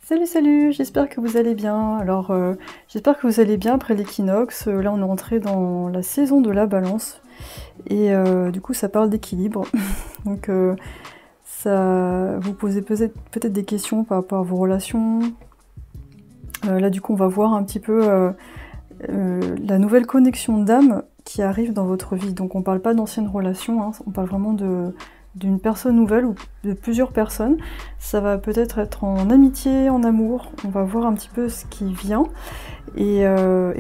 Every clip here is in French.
Salut, salut, j'espère que vous allez bien. Alors, j'espère que vous allez bien après l'équinoxe. Là, on est entré dans la saison de la balance. Et du coup, ça parle d'équilibre. Donc, ça vous posez peut-être des questions par rapport à vos relations. Là, du coup, on va voir un petit peu la nouvelle connexion d'âme qui arrive dans votre vie. Donc, on parle pas d'anciennes relations, hein, on parle vraiment d'une personne nouvelle ou de plusieurs personnes. Ça va peut-être être en amitié, en amour. On va voir un petit peu ce qui vient et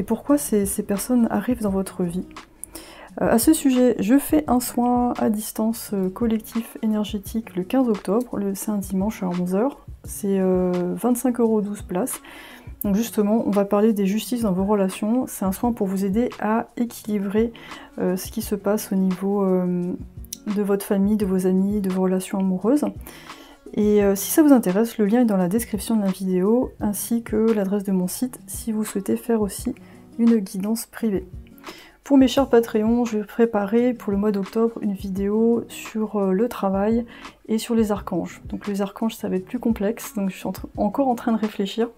pourquoi ces personnes arrivent dans votre vie. À ce sujet, je fais un soin à distance collectif énergétique le 15 octobre, c'est un dimanche à 11 h. C'est 25 € 12 places. Donc justement, on va parler des justices dans vos relations. C'est un soin pour vous aider à équilibrer ce qui se passe au niveau de votre famille, de vos amis, de vos relations amoureuses. Et si ça vous intéresse, le lien est dans la description de la vidéo, ainsi que l'adresse de mon site si vous souhaitez faire aussi une guidance privée. Pour mes chers Patreons, je vais préparer pour le mois d'octobre une vidéo sur le travail et sur les archanges. Donc les archanges, ça va être plus complexe, donc je suis encore en train de réfléchir.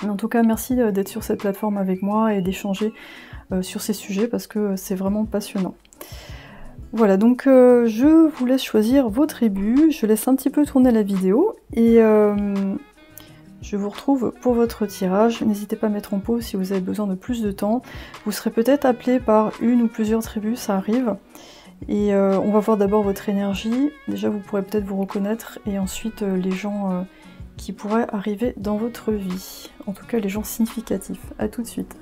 Mais en tout cas, merci d'être sur cette plateforme avec moi et d'échanger sur ces sujets parce que c'est vraiment passionnant. Voilà, donc je vous laisse choisir vos tribus, je laisse un petit peu tourner la vidéo et je vous retrouve pour votre tirage. N'hésitez pas à mettre en pause si vous avez besoin de plus de temps. Vous serez peut-être appelé par une ou plusieurs tribus, ça arrive. Et on va voir d'abord votre énergie. Déjà, vous pourrez peut-être vous reconnaître et ensuite les gens qui pourraient arriver dans votre vie. En tout cas, les gens significatifs. A tout de suite.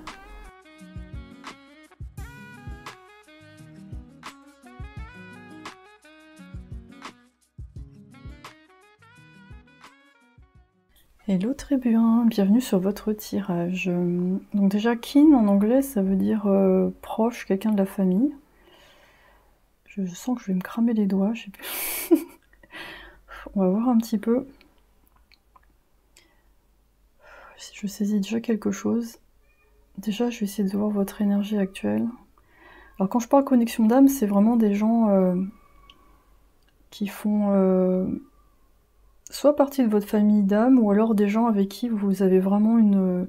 Hello tribu 1, bienvenue sur votre tirage. Donc déjà, kin en anglais, ça veut dire proche, quelqu'un de la famille. Je sens que je vais me cramer les doigts, je sais plus. On va voir un petit peu. Si je saisis déjà quelque chose. Déjà, je vais essayer de voir votre énergie actuelle. Alors quand je parle connexion d'âme, c'est vraiment des gens qui font soit partie de votre famille d'âme, ou alors des gens avec qui vous avez vraiment une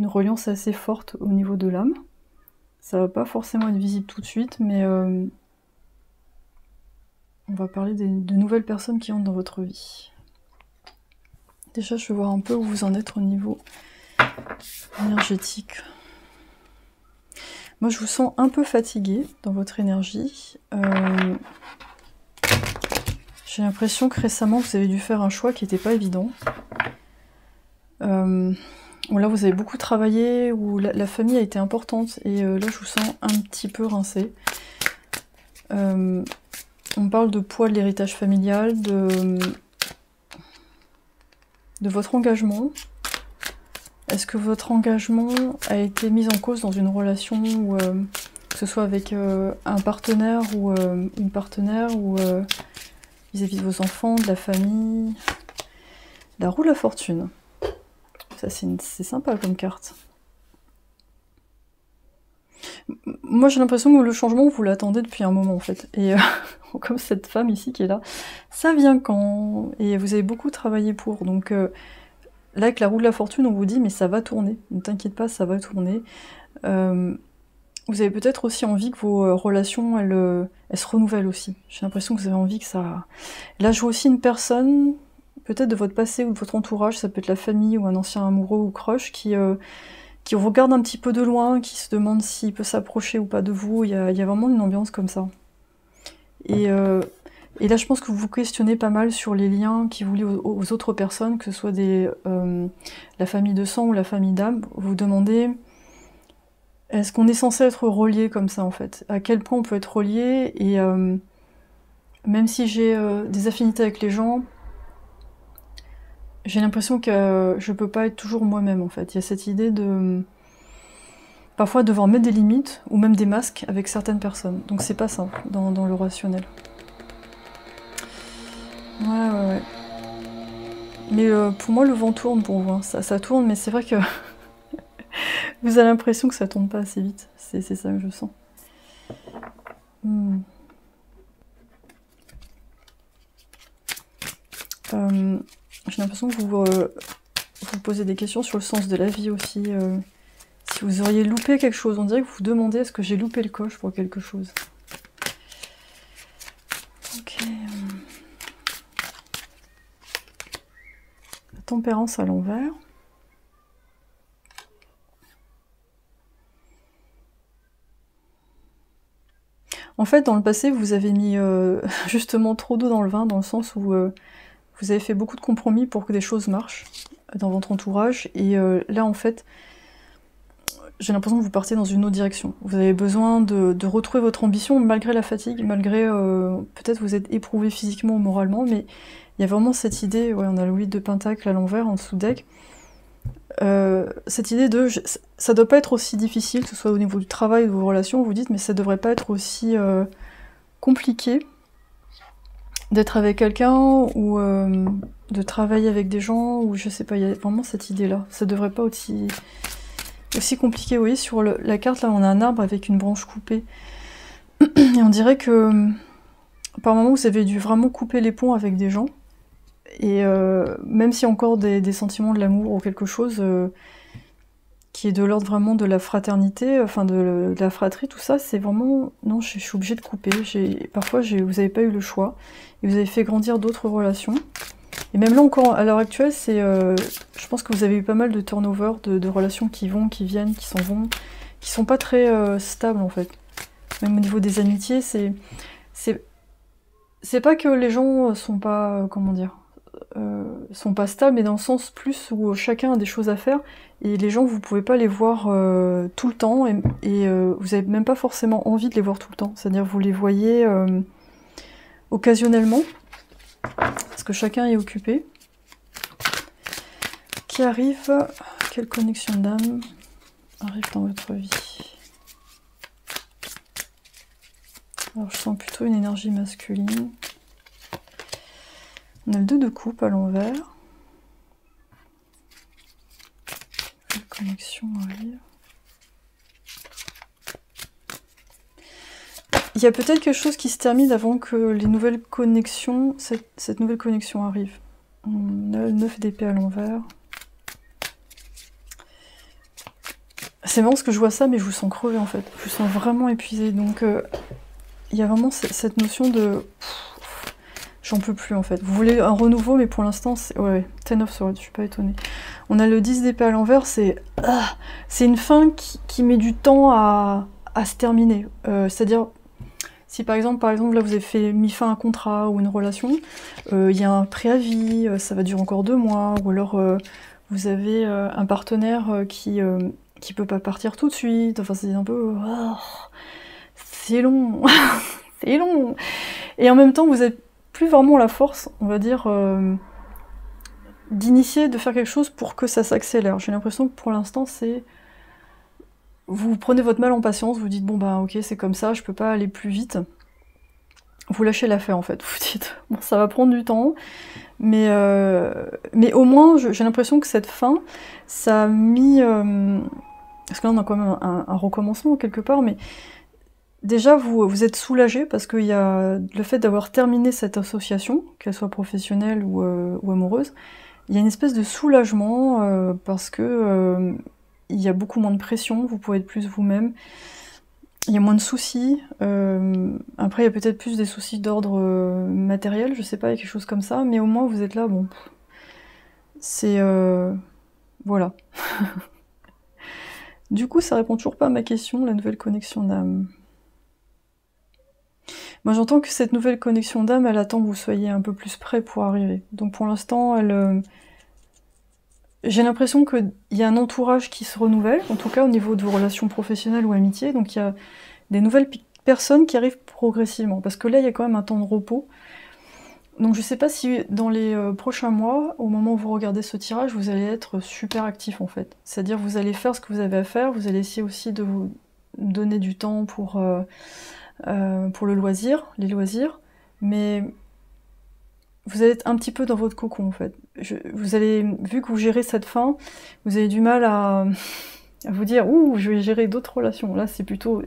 reliance assez forte au niveau de l'âme. Ça va pas forcément être visible tout de suite, mais on va parler de nouvelles personnes qui entrent dans votre vie. Déjà, je vais voir un peu où vous en êtes au niveau énergétique. Moi, je vous sens un peu fatigué dans votre énergie. J'ai l'impression que récemment, vous avez dû faire un choix qui n'était pas évident. Ou là, vous avez beaucoup travaillé, ou la famille a été importante, et là, je vous sens un petit peu rincé. On parle de poids de l'héritage familial, de votre engagement. Est-ce que votre engagement a été mis en cause dans une relation, ou que ce soit avec un partenaire ou une partenaire, ou vis-à-vis de vos enfants, de la famille? La roue de la fortune. Ça, c'est sympa comme carte. Moi, j'ai l'impression que le changement, vous l'attendez depuis un moment, en fait. Et comme cette femme ici qui est là, ça vient quand? Et vous avez beaucoup travaillé pour. Donc là, avec la roue de la fortune, on vous dit, mais ça va tourner. Ne t'inquiète pas, ça va tourner. Vous avez peut-être aussi envie que vos relations, elles se renouvellent aussi. J'ai l'impression que vous avez envie que ça... Là, je vois aussi une personne, peut-être de votre passé ou de votre entourage, ça peut être la famille ou un ancien amoureux ou crush, qui vous regarde un petit peu de loin, qui se demande s'il peut s'approcher ou pas de vous. Il y a vraiment une ambiance comme ça. Et là, je pense que vous vous questionnez pas mal sur les liens qui vous lient aux autres personnes, que ce soit la famille de sang ou la famille d'âme. Vous vous demandez... Est-ce qu'on est censé être relié comme ça, en fait? À quel point on peut être relié? Et même si j'ai des affinités avec les gens, j'ai l'impression que je peux pas être toujours moi-même, en fait. Il y a cette idée de... Parfois devoir mettre des limites, ou même des masques avec certaines personnes. Donc c'est pas simple dans le rationnel. Ouais. Mais pour moi, le vent tourne pour vous. Hein. Ça tourne, mais c'est vrai que... Vous avez l'impression que ça tourne pas assez vite. C'est ça que je sens. J'ai l'impression que vous posez des questions sur le sens de la vie aussi. Si vous auriez loupé quelque chose, on dirait que vous vous demandez est-ce que j'ai loupé le coche pour quelque chose. Ok. La tempérance à l'envers. En fait, dans le passé, vous avez mis justement trop d'eau dans le vin, dans le sens où vous avez fait beaucoup de compromis pour que des choses marchent dans votre entourage. Et là, en fait, j'ai l'impression que vous partez dans une autre direction. Vous avez besoin de retrouver votre ambition malgré la fatigue, malgré peut-être vous êtes éprouvé physiquement ou moralement, mais il y a vraiment cette idée, ouais, on a le 8 de pentacle à l'envers en dessous deck, cette idée de ça doit pas être aussi difficile, que ce soit au niveau du travail ou de vos relations, vous dites, mais ça devrait pas être aussi compliqué d'être avec quelqu'un ou de travailler avec des gens, ou je sais pas, il y a vraiment cette idée-là. Ça devrait pas aussi compliqué. Vous voyez, sur la carte, là, on a un arbre avec une branche coupée. Et on dirait que par moment, vous avez dû vraiment couper les ponts avec des gens. Et même s'il y a encore des sentiments de l'amour ou quelque chose qui est de l'ordre vraiment de la fraternité, enfin de la fratrie, tout ça, c'est vraiment... Non, je suis obligée de couper. Parfois, vous n'avez pas eu le choix. Et vous avez fait grandir d'autres relations. Et même là encore, à l'heure actuelle, je pense que vous avez eu pas mal de turnover, de relations qui vont, qui viennent, qui s'en vont, qui sont pas très stables en fait. Même au niveau des amitiés, c'est pas que les gens sont pas, comment dire, sont pas stables, mais dans le sens plus où chacun a des choses à faire, et les gens, vous pouvez pas les voir tout le temps, et vous avez même pas forcément envie de les voir tout le temps. C'est-à-dire vous les voyez occasionnellement, parce que chacun est occupé. Qui arrive, quelle connexion d'âme arrive dans votre vie? Alors je sens plutôt une énergie masculine. On a le 2 de coupe à l'envers. Quelle connexion arrive? Il y a peut-être quelque chose qui se termine avant que les nouvelles connexions, cette nouvelle connexion arrive. On a le 9 d'épée à l'envers. C'est marrant parce que je vois ça, mais je vous sens crevé en fait. Je vous sens vraiment épuisé. Donc il y a vraiment cette notion de... J'en peux plus en fait. Vous voulez un renouveau, mais pour l'instant, c'est... Ouais, 10 of Swords, je suis pas étonnée. On a le 10 d'épée à l'envers, c'est une fin qui met du temps à se terminer. C'est-à-dire, si par exemple, là vous avez mis fin à un contrat ou une relation, il y a un préavis, ça va durer encore 2 mois, ou alors vous avez un partenaire qui peut pas partir tout de suite, enfin c'est un peu... c'est long, c'est long. Et en même temps, vous n'avez plus vraiment la force, on va dire, d'initier, de faire quelque chose pour que ça s'accélère. J'ai l'impression que pour l'instant, c'est... Vous prenez votre mal en patience, vous dites, bon bah ok, c'est comme ça, je peux pas aller plus vite. Vous lâchez l'affaire en fait, vous dites, bon ça va prendre du temps, mais au moins, j'ai l'impression que cette fin, ça a mis... parce que là on a quand même un recommencement quelque part, mais déjà vous êtes soulagé parce qu'il y a le fait d'avoir terminé cette association, qu'elle soit professionnelle ou amoureuse, il y a une espèce de soulagement parce que il y a beaucoup moins de pression, vous pouvez être plus vous-même, il y a moins de soucis, après il y a peut-être plus des soucis d'ordre matériel, je sais pas, il y a quelque chose comme ça, mais au moins vous êtes là, bon, c'est... voilà. Du coup, ça répond toujours pas à ma question, la nouvelle connexion d'âme. Moi, j'entends que cette nouvelle connexion d'âme, elle attend que vous soyez un peu plus prêt pour arriver. Donc pour l'instant, j'ai l'impression qu'il y a un entourage qui se renouvelle, en tout cas au niveau de vos relations professionnelles ou amitiés, donc il y a des nouvelles personnes qui arrivent progressivement, parce que là, il y a quand même un temps de repos. Donc je sais pas si dans les prochains mois, au moment où vous regardez ce tirage, vous allez être super actif en fait. C'est-à-dire vous allez faire ce que vous avez à faire, vous allez essayer aussi de vous donner du temps pour le loisir, les loisirs, mais vous allez être un petit peu dans votre cocon en fait. Vous allez, vu que vous gérez cette fin, vous avez du mal à vous dire « Ouh, je vais gérer d'autres relations ». Là c'est plutôt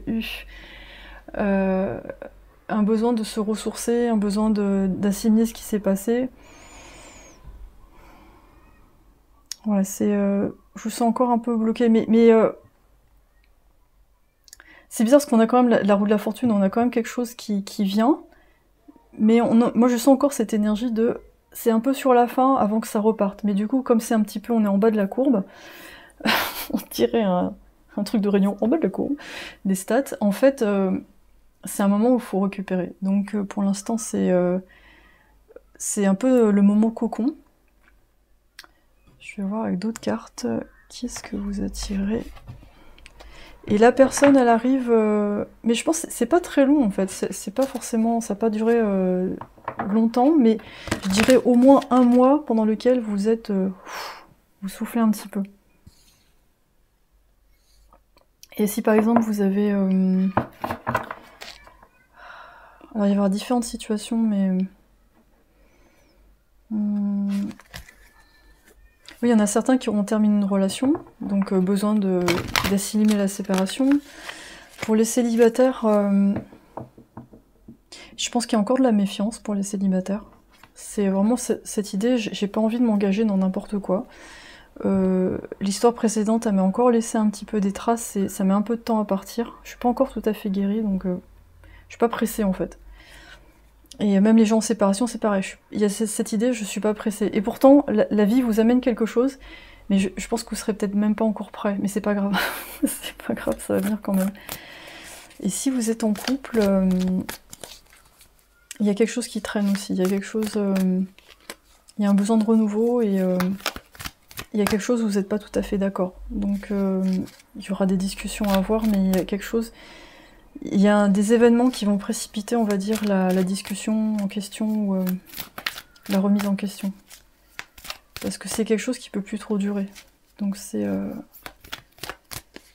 un besoin de se ressourcer, un besoin d'assimiler ce qui s'est passé. Ouais, je vous sens encore un peu bloqué, mais c'est bizarre parce qu'on a quand même la roue de la fortune, on a quand même quelque chose qui vient, mais moi je sens encore cette énergie de... C'est un peu sur la fin avant que ça reparte, mais du coup, comme c'est un petit peu, on est en bas de la courbe, on dirait un truc de réunion en bas de la courbe, des stats, en fait, c'est un moment où il faut récupérer. Donc pour l'instant, c'est un peu le moment cocon. Je vais voir avec d'autres cartes, qui est-ce que vous attirez? Et la personne, elle arrive... Mais je pense que c'est pas très long, en fait. C'est pas forcément... Ça n'a pas duré longtemps, mais je dirais au moins un mois pendant lequel vous êtes... vous soufflez un petit peu. Et si, par exemple, vous avez... Alors, il va y avoir différentes situations, mais... Oui, il y en a certains qui auront terminé une relation, donc besoin d'assimiler la séparation. Pour les célibataires, je pense qu'il y a encore de la méfiance pour les célibataires. C'est vraiment cette idée, j'ai pas envie de m'engager dans n'importe quoi. L'histoire précédente, elle m'a encore laissé un petit peu des traces, et ça met un peu de temps à partir. Je suis pas encore tout à fait guérie, donc je suis pas pressée en fait. Et même les gens en séparation, c'est pareil. Il y a cette idée, je suis pas pressée. Et pourtant, la vie vous amène quelque chose, mais je pense que vous serez peut-être même pas encore prêt. Mais c'est pas grave. C'est pas grave, ça va venir quand même. Et si vous êtes en couple, il y a quelque chose qui traîne aussi. Il y a quelque chose... il y a un besoin de renouveau, et il y a quelque chose où vous n'êtes pas tout à fait d'accord. Donc il y aura des discussions à avoir, mais il y a quelque chose... Il y a des événements qui vont précipiter, on va dire, la discussion en question, ou la remise en question. Parce que c'est quelque chose qui peut plus trop durer. Donc c'est...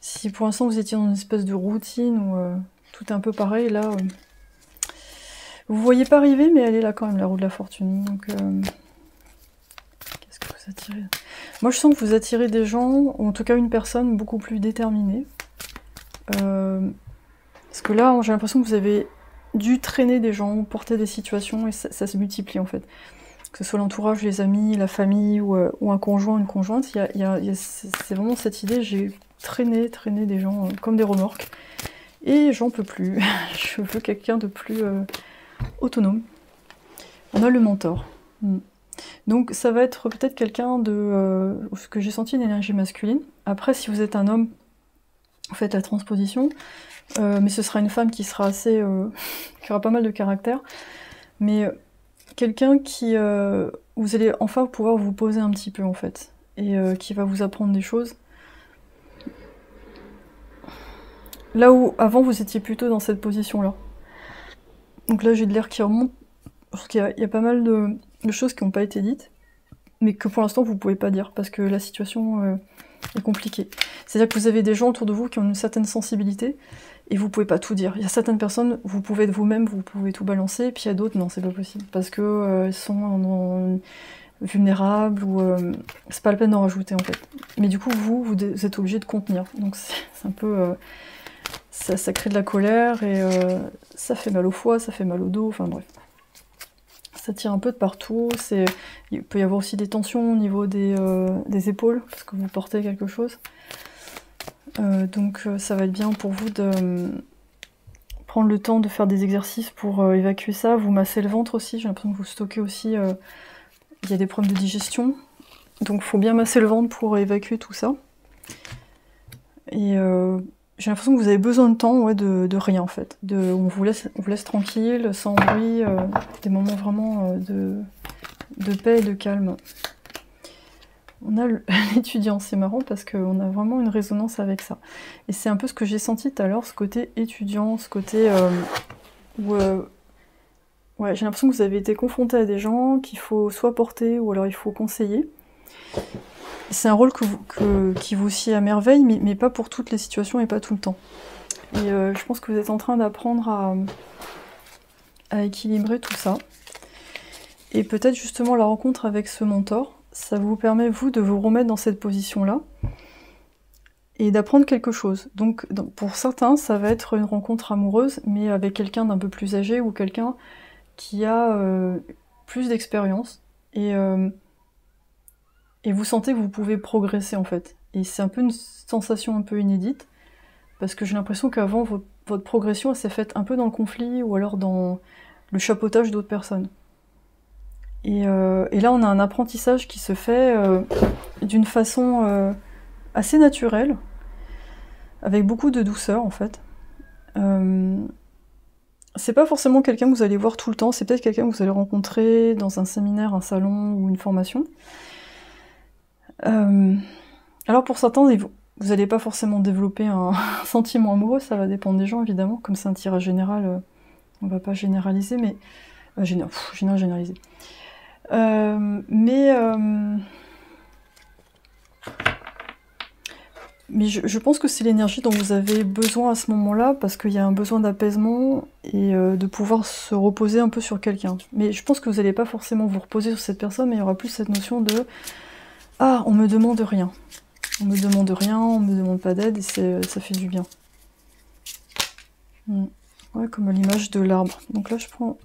Si pour l'instant vous étiez dans une espèce de routine où tout est un peu pareil, là... vous voyez pas arriver, mais elle est là quand même, la roue de la fortune. Donc... qu'est-ce que vous attirez? Moi je sens que vous attirez des gens, ou en tout cas une personne beaucoup plus déterminée. Parce que là, j'ai l'impression que vous avez dû traîner des gens, porter des situations, et ça se multiplie en fait. Que ce soit l'entourage, les amis, la famille, ou un conjoint, une conjointe, c'est vraiment cette idée, j'ai traîné des gens comme des remorques, et j'en peux plus. Je veux quelqu'un de plus autonome. On a le mentor. Donc ça va être peut-être quelqu'un de... ce que j'ai senti, une énergie masculine. Après, si vous êtes un homme, vous faites la transposition. Mais ce sera une femme qui sera assez... qui aura pas mal de caractère. Mais quelqu'un qui... vous allez enfin pouvoir vous poser un petit peu, en fait. Et qui va vous apprendre des choses. Là où, avant, vous étiez plutôt dans cette position-là. Donc là, j'ai de l'air qui remonte. Parce qu'il y a pas mal de choses qui n'ont pas été dites. Mais que pour l'instant, vous pouvez pas dire. Parce que la situation est compliquée. C'est-à-dire que vous avez des gens autour de vous qui ont une certaine sensibilité. Et vous pouvez pas tout dire. Il y a certaines personnes, vous pouvez être vous-même, vous pouvez tout balancer, puis il y a d'autres, non, c'est pas possible. Parce que elles sont vulnérables, ou c'est pas la peine d'en rajouter en fait. Mais du coup, vous êtes obligé de contenir. Donc c'est un peu... ça crée de la colère, et ça fait mal au foie, ça fait mal au dos, enfin bref. Ça tire un peu de partout, il peut y avoir aussi des tensions au niveau des épaules, parce que vous portez quelque chose. Donc ça va être bien pour vous de prendre le temps de faire des exercices pour évacuer ça. Vous massez le ventre aussi, j'ai l'impression que vous stockez aussi... il y a des problèmes de digestion, donc il faut bien masser le ventre pour évacuer tout ça. Et j'ai l'impression que vous avez besoin de temps, ouais, de rien en fait. On vous laisse tranquille, sans bruit, des moments vraiment de paix et de calme. On a l'étudiant, c'est marrant parce qu'on a vraiment une résonance avec ça. Et c'est un peu ce que j'ai senti tout à l'heure, ce côté étudiant, ce côté où... ouais, j'ai l'impression que vous avez été confronté à des gens qu'il faut soit porter, ou alors il faut conseiller. C'est un rôle qui vous sied à merveille, mais pas pour toutes les situations et pas tout le temps. Et je pense que vous êtes en train d'apprendre à équilibrer tout ça. Et peut-être justement la rencontre avec ce mentor, ça vous permet, vous, de vous remettre dans cette position-là et d'apprendre quelque chose. Donc pour certains, ça va être une rencontre amoureuse, mais avec quelqu'un d'un peu plus âgé, ou quelqu'un qui a plus d'expérience. Et et vous sentez que vous pouvez progresser en fait. Et c'est un peu une sensation un peu inédite, parce que j'ai l'impression qu'avant, votre progression elle s'est faite un peu dans le conflit, ou alors dans le chapeautage d'autres personnes. Et là, on a un apprentissage qui se fait d'une façon assez naturelle, avec beaucoup de douceur en fait. C'est pas forcément quelqu'un que vous allez voir tout le temps, c'est peut-être quelqu'un que vous allez rencontrer dans un séminaire, un salon ou une formation. Alors pour certains, vous n'allez pas forcément développer un sentiment amoureux, ça va dépendre des gens évidemment, comme c'est un tirage général, on va pas généraliser, mais... généraliser. Mais je pense que c'est l'énergie dont vous avez besoin à ce moment-là, parce qu'il y a un besoin d'apaisement et de pouvoir se reposer un peu sur quelqu'un. Mais je pense que vous n'allez pas forcément vous reposer sur cette personne, mais il y aura plus cette notion de « Ah, on me demande rien. On me demande rien, on me demande pas d'aide, et ça fait du bien. » Ouais, comme l'image de l'arbre. Donc là, je prends...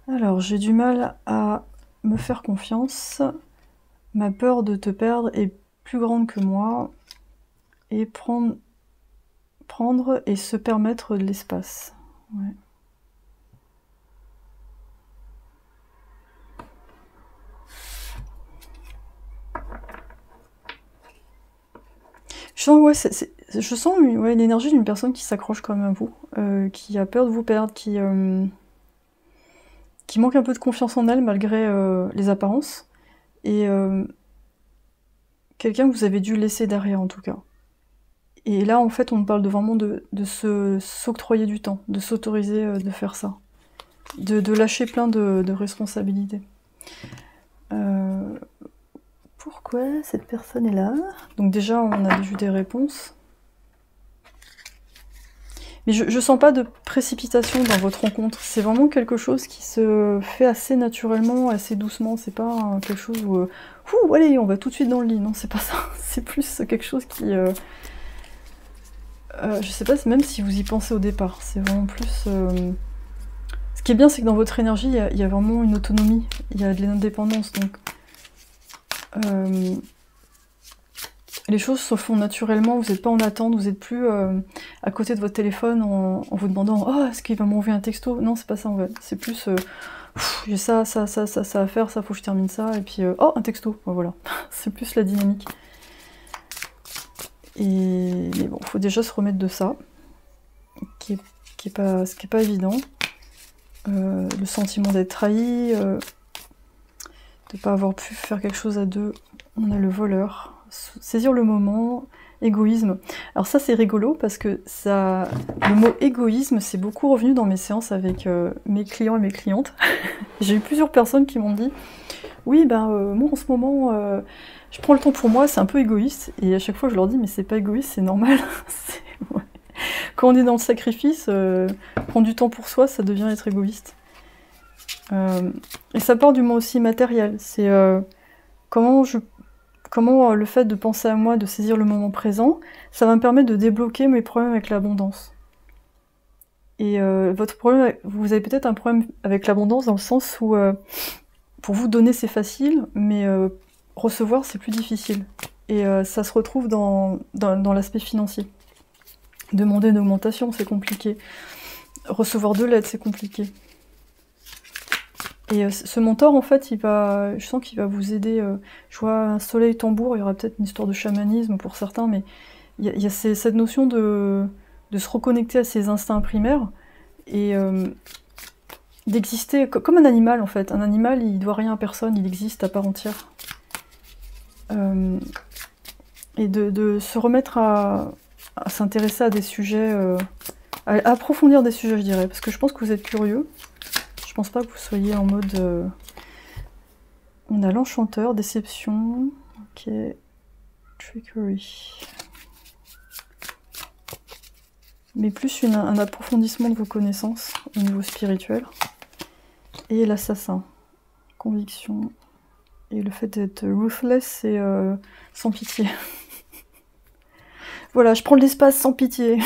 Alors, j'ai du mal à me faire confiance. Ma peur de te perdre est plus grande que moi. Et prendre et se permettre de l'espace. Ouais. Je sens l'énergie d'une personne qui s'accroche quand même à vous, qui a peur de vous perdre, qui manque un peu de confiance en elle malgré les apparences, et quelqu'un que vous avez dû laisser derrière en tout cas. Et là en fait on parle vraiment de s'octroyer du temps, de s'autoriser de faire ça, de lâcher plein de responsabilités. Pourquoi cette personne est là? Donc déjà on a vu des réponses. Mais je sens pas de précipitation dans votre rencontre, c'est vraiment quelque chose qui se fait assez naturellement, assez doucement, c'est pas quelque chose où allez, on va tout de suite dans le lit, non c'est pas ça, c'est plus quelque chose qui... je sais pas même si vous y pensez au départ, c'est vraiment plus... Ce qui est bien c'est que dans votre énergie, il y a vraiment une autonomie, il y a de l'indépendance, donc... les choses se font naturellement, vous n'êtes pas en attente, vous n'êtes plus à côté de votre téléphone en vous demandant « Oh, est-ce qu'il va m'envoyer un texto ?» Non, c'est pas ça en fait, c'est plus j'ai ça à faire, ça faut que je termine ça, et puis oh, un texto, voilà. C'est plus la dynamique. Mais bon, faut déjà se remettre de ça, ce qui est pas évident. Le sentiment d'être trahi, de pas avoir pu faire quelque chose à deux. On a le voleur. Saisir le moment, égoïsme. Alors ça c'est rigolo parce que le mot égoïsme c'est beaucoup revenu dans mes séances avec mes clients et mes clientes. J'ai eu plusieurs personnes qui m'ont dit oui moi en ce moment je prends le temps pour moi, c'est un peu égoïste, et à chaque fois je leur dis mais c'est pas égoïste, c'est normal. Ouais. Quand on est dans le sacrifice, prendre du temps pour soi ça devient être égoïste. Et ça part du mot aussi matériel, c'est comment le fait de penser à moi, de saisir le moment présent, ça va me permettre de débloquer mes problèmes avec l'abondance. Et votre problème, vous avez peut-être un problème avec l'abondance dans le sens où pour vous donner c'est facile, mais recevoir c'est plus difficile. Et ça se retrouve dans l'aspect financier. Demander une augmentation c'est compliqué. Recevoir de l'aide c'est compliqué. Et ce mentor, en fait, je sens qu'il va vous aider. Je vois un soleil tambour, il y aura peut-être une histoire de chamanisme pour certains, mais il y a cette notion de se reconnecter à ses instincts primaires et d'exister comme un animal, en fait. Un animal, il doit rien à personne, il existe à part entière. Et de se remettre à s'intéresser à des sujets, à approfondir des sujets, je dirais, parce que je pense que vous êtes curieux. Je pense pas que vous soyez en mode... On a l'enchanteur, déception, ok, trickery. Mais plus un approfondissement de vos connaissances au niveau spirituel. Et l'assassin, conviction. Et le fait d'être ruthless et sans pitié. Voilà, je prends de l'espace sans pitié.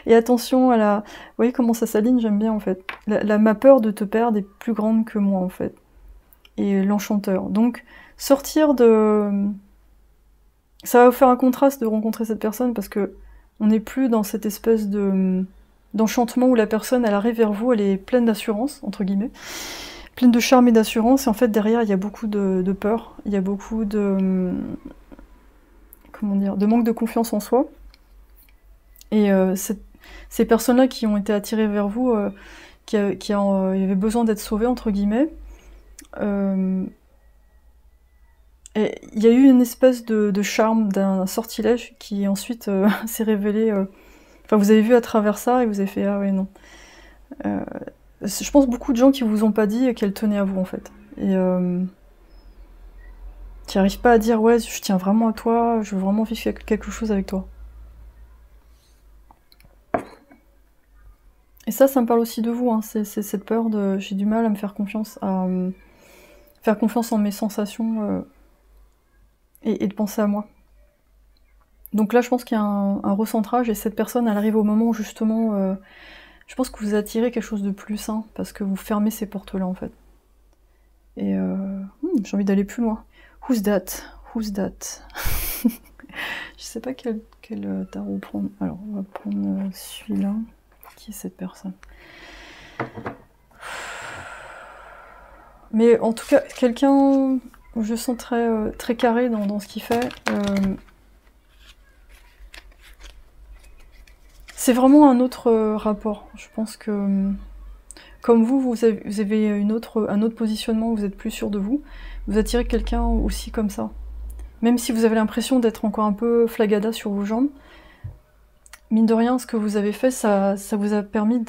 Et attention à la... Vous voyez comment ça s'aligne, j'aime bien en fait. Ma peur de te perdre est plus grande que moi en fait. et l'enchanteur. Donc sortir de... Ça va vous faire un contraste de rencontrer cette personne parce que on n'est plus dans cette espèce d'enchantement où la personne elle arrive vers vous, elle est pleine d'assurance, entre guillemets, pleine de charme et d'assurance, et en fait derrière il y a beaucoup de peur, il y a beaucoup de... comment dire, de manque de confiance en soi. Et ces personnes-là qui ont été attirées vers vous, qui avaient besoin d'être sauvées, entre guillemets, et il y a eu une espèce de charme, d'un sortilège qui ensuite s'est révélé... Enfin, vous avez vu à travers ça et vous avez fait « Ah ouais, non ». Je pense beaucoup de gens qui vous ont pas dit qu'elle tenait à vous, en fait. Et qui n'arrivent pas à dire « Ouais, je tiens vraiment à toi, je veux vraiment vivre quelque chose avec toi ». Et ça me parle aussi de vous, hein. C'est cette peur de... J'ai du mal à me faire confiance, à faire confiance en mes sensations... et de penser à moi. Donc là, je pense qu'il y a un recentrage, et cette personne, elle arrive au moment où, justement, je pense que vous attirez quelque chose de plus sain, parce que vous fermez ces portes-là, en fait. Et j'ai envie d'aller plus loin. Who's that? Who's that? Je sais pas quel tarot prendre. Alors, on va prendre celui-là. Qui est cette personne? Mais en tout cas, quelqu'un... Je sens très carré dans ce qu'il fait. C'est vraiment un autre rapport. Je pense que, comme vous avez un autre positionnement, vous êtes plus sûr de vous. Vous attirez quelqu'un aussi comme ça. Même si vous avez l'impression d'être encore un peu flagada sur vos jambes, mine de rien, ce que vous avez fait, ça vous a permis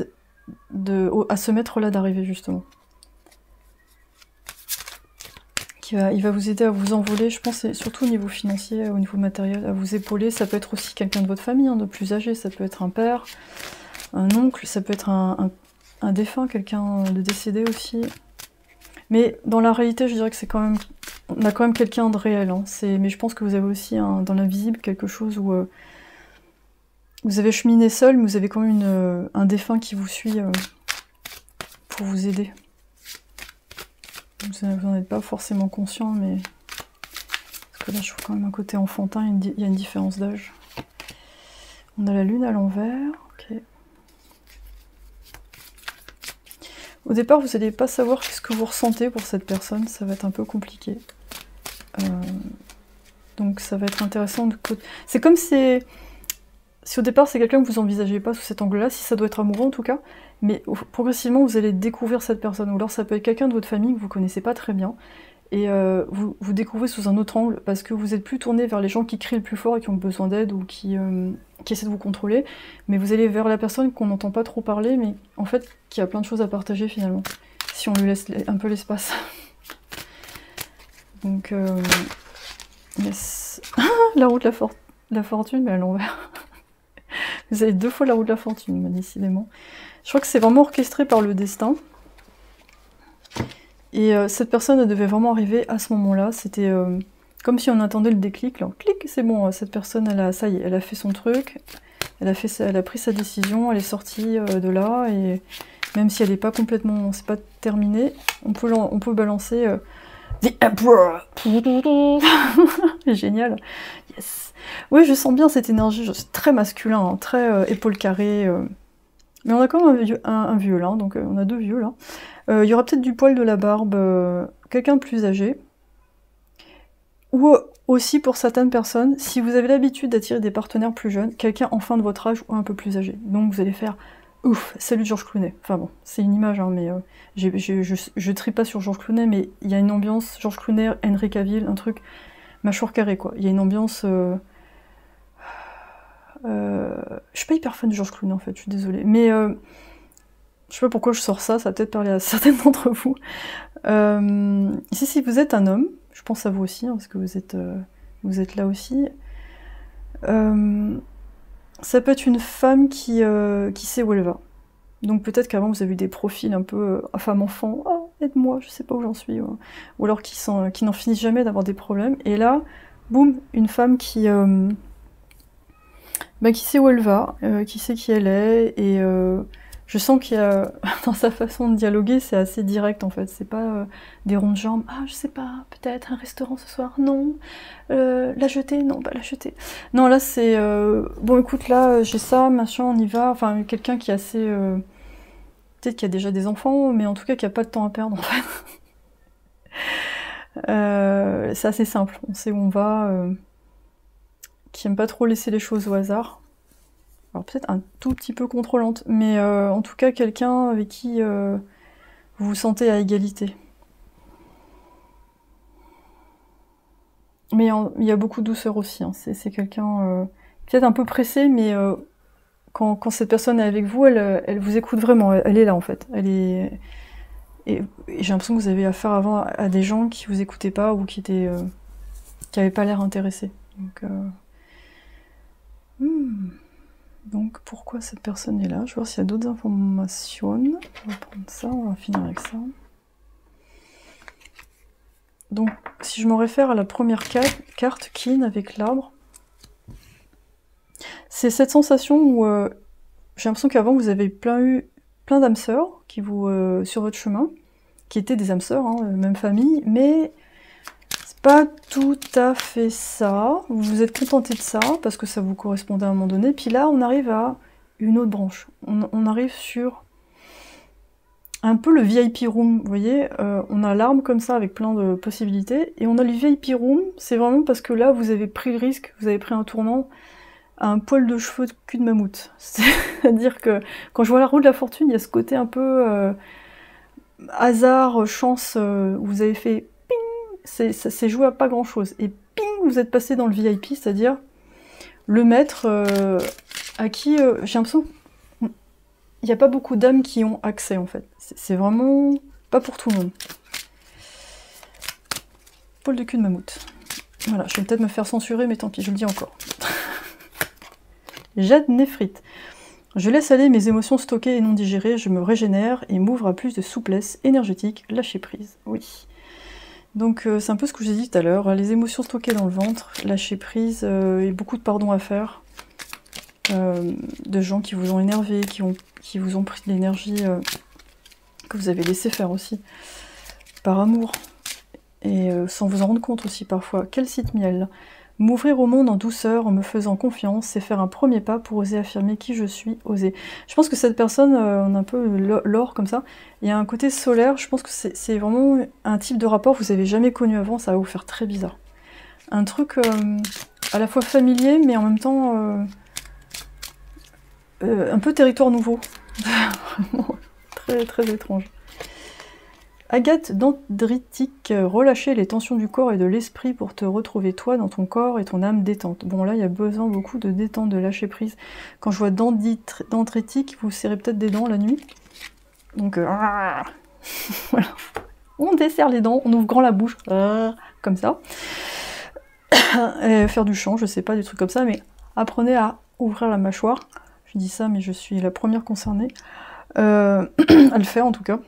à ce maître-là d'arriver, justement. Il va vous aider à vous envoler, je pense, surtout au niveau financier, au niveau matériel, à vous épauler. Ça peut être aussi quelqu'un de votre famille, hein, de plus âgé, ça peut être un père, un oncle, ça peut être un défunt, quelqu'un de décédé aussi. Mais dans la réalité, je dirais que c'est quand même... On a quand même quelqu'un de réel, hein. Mais je pense que vous avez aussi dans l'invisible quelque chose où vous avez cheminé seul, mais vous avez quand même un défunt qui vous suit pour vous aider. Vous n'en êtes pas forcément conscient, mais... Parce que là, je trouve quand même un côté enfantin, il y a une différence d'âge. On a la lune à l'envers, ok. Au départ, vous n'allez pas savoir ce que vous ressentez pour cette personne, ça va être un peu compliqué. Donc ça va être intéressant de... C'est comme si au départ c'est quelqu'un que vous envisagez pas sous cet angle-là, si ça doit être amoureux en tout cas, mais progressivement vous allez découvrir cette personne, ou alors ça peut être quelqu'un de votre famille que vous connaissez pas très bien, et vous découvrez sous un autre angle, parce que vous êtes plus tourné vers les gens qui crient le plus fort et qui ont besoin d'aide, ou qui essaient de vous contrôler, mais vous allez vers la personne qu'on n'entend pas trop parler, mais en fait qui a plein de choses à partager finalement, si on lui laisse un peu l'espace. Donc, yes. La roue de la fortune, mais à l'envers. Vous avez 2 fois la roue de la fortune, décidément. Je crois que c'est vraiment orchestré par le destin. Et cette personne, elle devait vraiment arriver à ce moment-là. C'était comme si on attendait le déclic. Là. Clic, c'est bon, cette personne, ça y est, elle a fait son truc. Elle a pris sa décision, elle est sortie de là. Et même si elle n'est pas complètement... C'est pas terminé, on peut balancer... The Emperor. C'est génial. Yes. Oui, je sens bien cette énergie, c'est très masculin, hein, très épaule carrée. Mais on a quand même un vieux là, donc on a 2 vieux là. Il y aura peut-être du poil, de la barbe, quelqu'un de plus âgé. Ou aussi pour certaines personnes, si vous avez l'habitude d'attirer des partenaires plus jeunes, quelqu'un en fin de votre âge ou un peu plus âgé. Donc vous allez faire ouf, salut George Clooney. Enfin bon, c'est une image, hein, mais je trie pas sur George Clooney, mais il y a une ambiance George Clooney, Henry Cavill, un truc mâchoire carrée quoi. Il y a une ambiance. Je suis pas hyper fan de George Clooney en fait, je suis désolée. Mais je sais pas pourquoi je sors ça, ça va peut-être parler à certaines d'entre vous. Ici, si vous êtes un homme, je pense à vous aussi, hein, parce que vous êtes là aussi. Ça peut être une femme qui sait où elle va. Donc peut-être qu'avant vous avez eu des profils un peu femme-enfant, oh, aide-moi, je sais pas où j'en suis. Ou alors qui n'en finissent jamais d'avoir des problèmes. Et là, boum, une femme qui sait où elle va, qui sait qui elle est, et Je sens qu'il y a, dans sa façon de dialoguer, c'est assez direct en fait. C'est pas des ronds de jambes. Ah, je sais pas, peut-être un restaurant ce soir. Non. La jeter. Non, pas la jeter. Non, là c'est bon. Écoute, là j'ai ça, machin, on y va. Enfin, quelqu'un qui est assez, peut-être qui a déjà des enfants, mais en tout cas qui a pas de temps à perdre en fait. C'est assez simple. On sait où on va. Qui aime pas trop laisser les choses au hasard. Alors peut-être un tout petit peu contrôlante, mais en tout cas quelqu'un avec qui vous vous sentez à égalité. Mais il y a beaucoup de douceur aussi, hein. C'est quelqu'un peut-être un peu pressé, mais quand cette personne est avec vous, elle vous écoute vraiment, elle est là en fait. Elle est... Et j'ai l'impression que vous avez affaire avant à des gens qui vous écoutaient pas ou qui étaient qui avaient pas l'air intéressés. Donc pourquoi cette personne est là? Je vais voir s'il y a d'autres informations. On va prendre ça, on va finir avec ça. Donc si je m'en réfère à la première carte, Kin avec l'arbre, c'est cette sensation où j'ai l'impression qu'avant vous avez eu plein d'âmes sœurs qui vous sur votre chemin, qui étaient des âmes sœurs, hein, même famille, mais c'est pas tout à fait ça. Vous vous êtes contenté de ça parce que ça vous correspondait à un moment donné. Puis là, on arrive à une autre branche. On arrive sur un peu le VIP room, vous voyez, on a l'arbre comme ça avec plein de possibilités, et on a le VIP room, c'est vraiment parce que là, vous avez pris le risque, vous avez pris un tournant à un poil de cheveux de cul de mammouth. C'est-à-dire que quand je vois la roue de la fortune, il y a ce côté un peu hasard, chance, où vous avez fait ping, c'est joué à pas grand-chose, et ping, vous êtes passé dans le VIP, c'est-à-dire le maître à qui j'ai l'impression il n'y a pas beaucoup d'âmes qui ont accès en fait. C'est vraiment pas pour tout le monde. Poil de cul de mammouth. Voilà, je vais peut-être me faire censurer, mais tant pis, je le dis encore. Jade néphrite. Je laisse aller mes émotions stockées et non digérées, je me régénère et m'ouvre à plus de souplesse énergétique, lâcher prise. Oui. Donc c'est un peu ce que j'ai dit tout à l'heure, les émotions stockées dans le ventre, lâcher prise et beaucoup de pardon à faire. De gens qui vous ont énervé, qui vous ont pris de l'énergie que vous avez laissé faire aussi, par amour, et sans vous en rendre compte aussi parfois. Quel site miel! M'ouvrir au monde en douceur, en me faisant confiance, c'est faire un premier pas pour oser affirmer qui je suis, oser. Je pense que cette personne, on a un peu l'or comme ça, il y a un côté solaire, je pense que c'est vraiment un type de rapport que vous avez jamais connu avant, ça va vous faire très bizarre. Un truc à la fois familier, mais en même temps... un peu territoire nouveau. Vraiment très très étrange. Agathe dendritique, relâcher les tensions du corps et de l'esprit pour te retrouver toi dans ton corps et ton âme détente. Bon là il y a besoin beaucoup de détente, de lâcher prise. Quand je vois dendritique, vous serrez peut-être des dents la nuit. Donc voilà. On desserre les dents, on ouvre grand la bouche, comme ça. Et faire du chant, je sais pas, des trucs comme ça, mais apprenez à ouvrir la mâchoire. Je dis ça, mais je suis la première concernée à le faire en tout cas.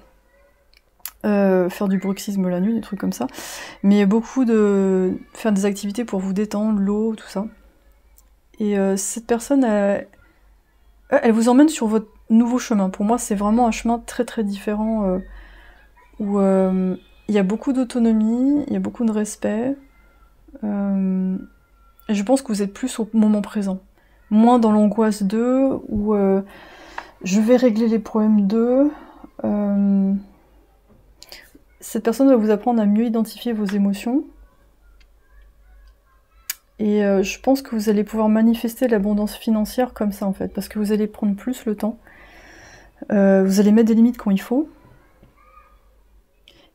Faire du bruxisme la nuit, des trucs comme ça. Mais beaucoup de faire des activités pour vous détendre, l'eau, tout ça. Et cette personne, elle vous emmène sur votre nouveau chemin. Pour moi, c'est vraiment un chemin très très différent où il y a beaucoup d'autonomie, il y a beaucoup de respect. Et je pense que vous êtes plus au moment présent. Moins dans l'angoisse d'eux, où je vais régler les problèmes d'eux. Cette personne va vous apprendre à mieux identifier vos émotions. Et je pense que vous allez pouvoir manifester l'abondance financière comme ça en fait, parce que vous allez prendre plus le temps. Vous allez mettre des limites quand il faut.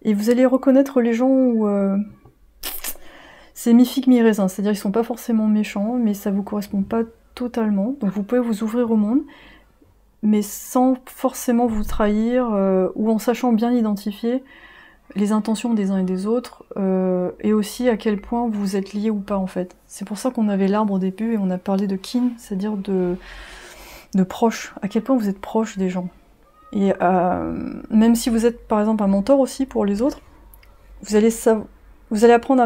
Et vous allez reconnaître les gens où... c'est mi-figue, mi-raisin, c'est-à-dire qu'ils sont pas forcément méchants, mais ça vous correspond pas totalement. Donc vous pouvez vous ouvrir au monde, mais sans forcément vous trahir, ou en sachant bien identifier les intentions des uns et des autres, et aussi à quel point vous êtes liés ou pas en fait. C'est pour ça qu'on avait l'arbre au début et on a parlé de kin, c'est-à-dire de proche, à quel point vous êtes proche des gens. Et même si vous êtes par exemple un mentor aussi pour les autres, vous allez apprendre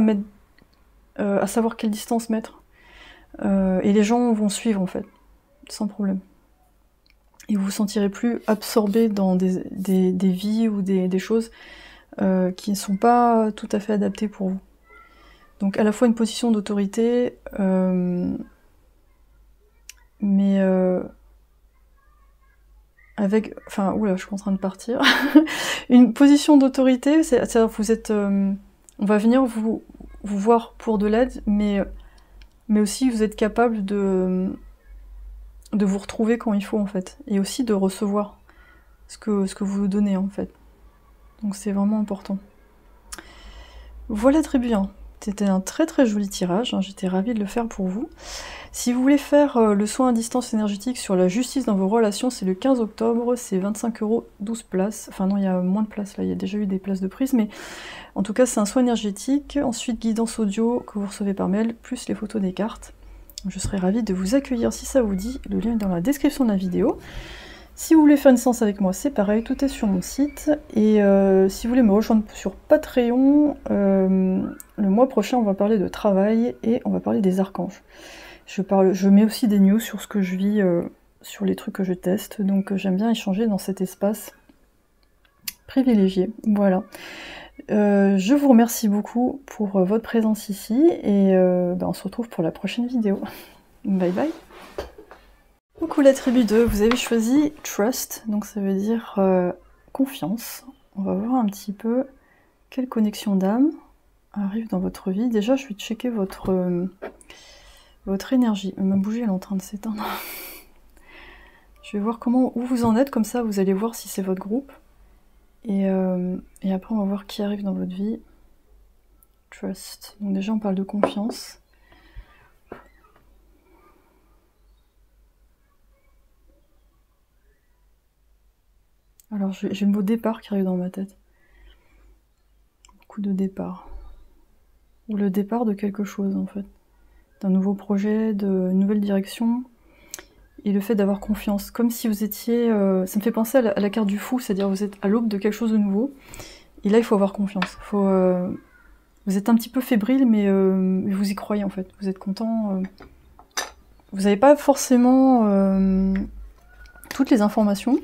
à savoir quelle distance mettre. Et les gens vont suivre en fait, sans problème. et vous vous sentirez plus absorbé dans des vies ou des choses qui ne sont pas tout à fait adaptées pour vous. Donc à la fois une position d'autorité, mais avec... Enfin, oula, je suis en train de partir. Une position d'autorité, c'est-à-dire que vous êtes... on va venir vous voir pour de l'aide, mais aussi vous êtes capable de vous retrouver quand il faut, en fait. Et aussi de recevoir ce que vous donnez, en fait. Donc c'est vraiment important. Voilà, très bien. C'était un très très joli tirage, hein. J'étais ravie de le faire pour vous. Si vous voulez faire le soin à distance énergétique sur la justice dans vos relations, c'est le 15 octobre, c'est 25 €, 12 places. Enfin non, il y a moins de places là, il y a déjà eu des places de prise, mais en tout cas c'est un soin énergétique. Ensuite, guidance audio que vous recevez par mail, plus les photos des cartes. Je serais ravie de vous accueillir si ça vous dit, le lien est dans la description de la vidéo. Si vous voulez faire une séance avec moi, c'est pareil, tout est sur mon site. Et si vous voulez me rejoindre sur Patreon, le mois prochain, on va parler de travail et on va parler des archanges. Je mets aussi des news sur ce que je vis, sur les trucs que je teste. Donc j'aime bien échanger dans cet espace privilégié. Voilà. Je vous remercie beaucoup pour votre présence ici et on se retrouve pour la prochaine vidéo. Bye bye. Coucou la tribu 2, vous avez choisi Trust, donc ça veut dire confiance. On va voir un petit peu quelle connexion d'âme arrive dans votre vie. Déjà, je vais checker votre énergie. Ma bougie, elle est en train de s'éteindre. Je vais voir où vous en êtes, comme ça vous allez voir si c'est votre groupe. Et après, on va voir qui arrive dans votre vie. Trust. Donc déjà, on parle de confiance. Alors j'ai le mot départ qui arrive dans ma tête. Beaucoup de départ. Ou le départ de quelque chose en fait. D'un nouveau projet, d'une nouvelle direction. Et le fait d'avoir confiance. Comme si vous étiez... ça me fait penser à la carte du fou, c'est-à-dire vous êtes à l'aube de quelque chose de nouveau. Et là il faut avoir confiance. Vous êtes un petit peu fébrile mais vous y croyez en fait. Vous êtes content. Vous n'avez pas forcément toutes les informations.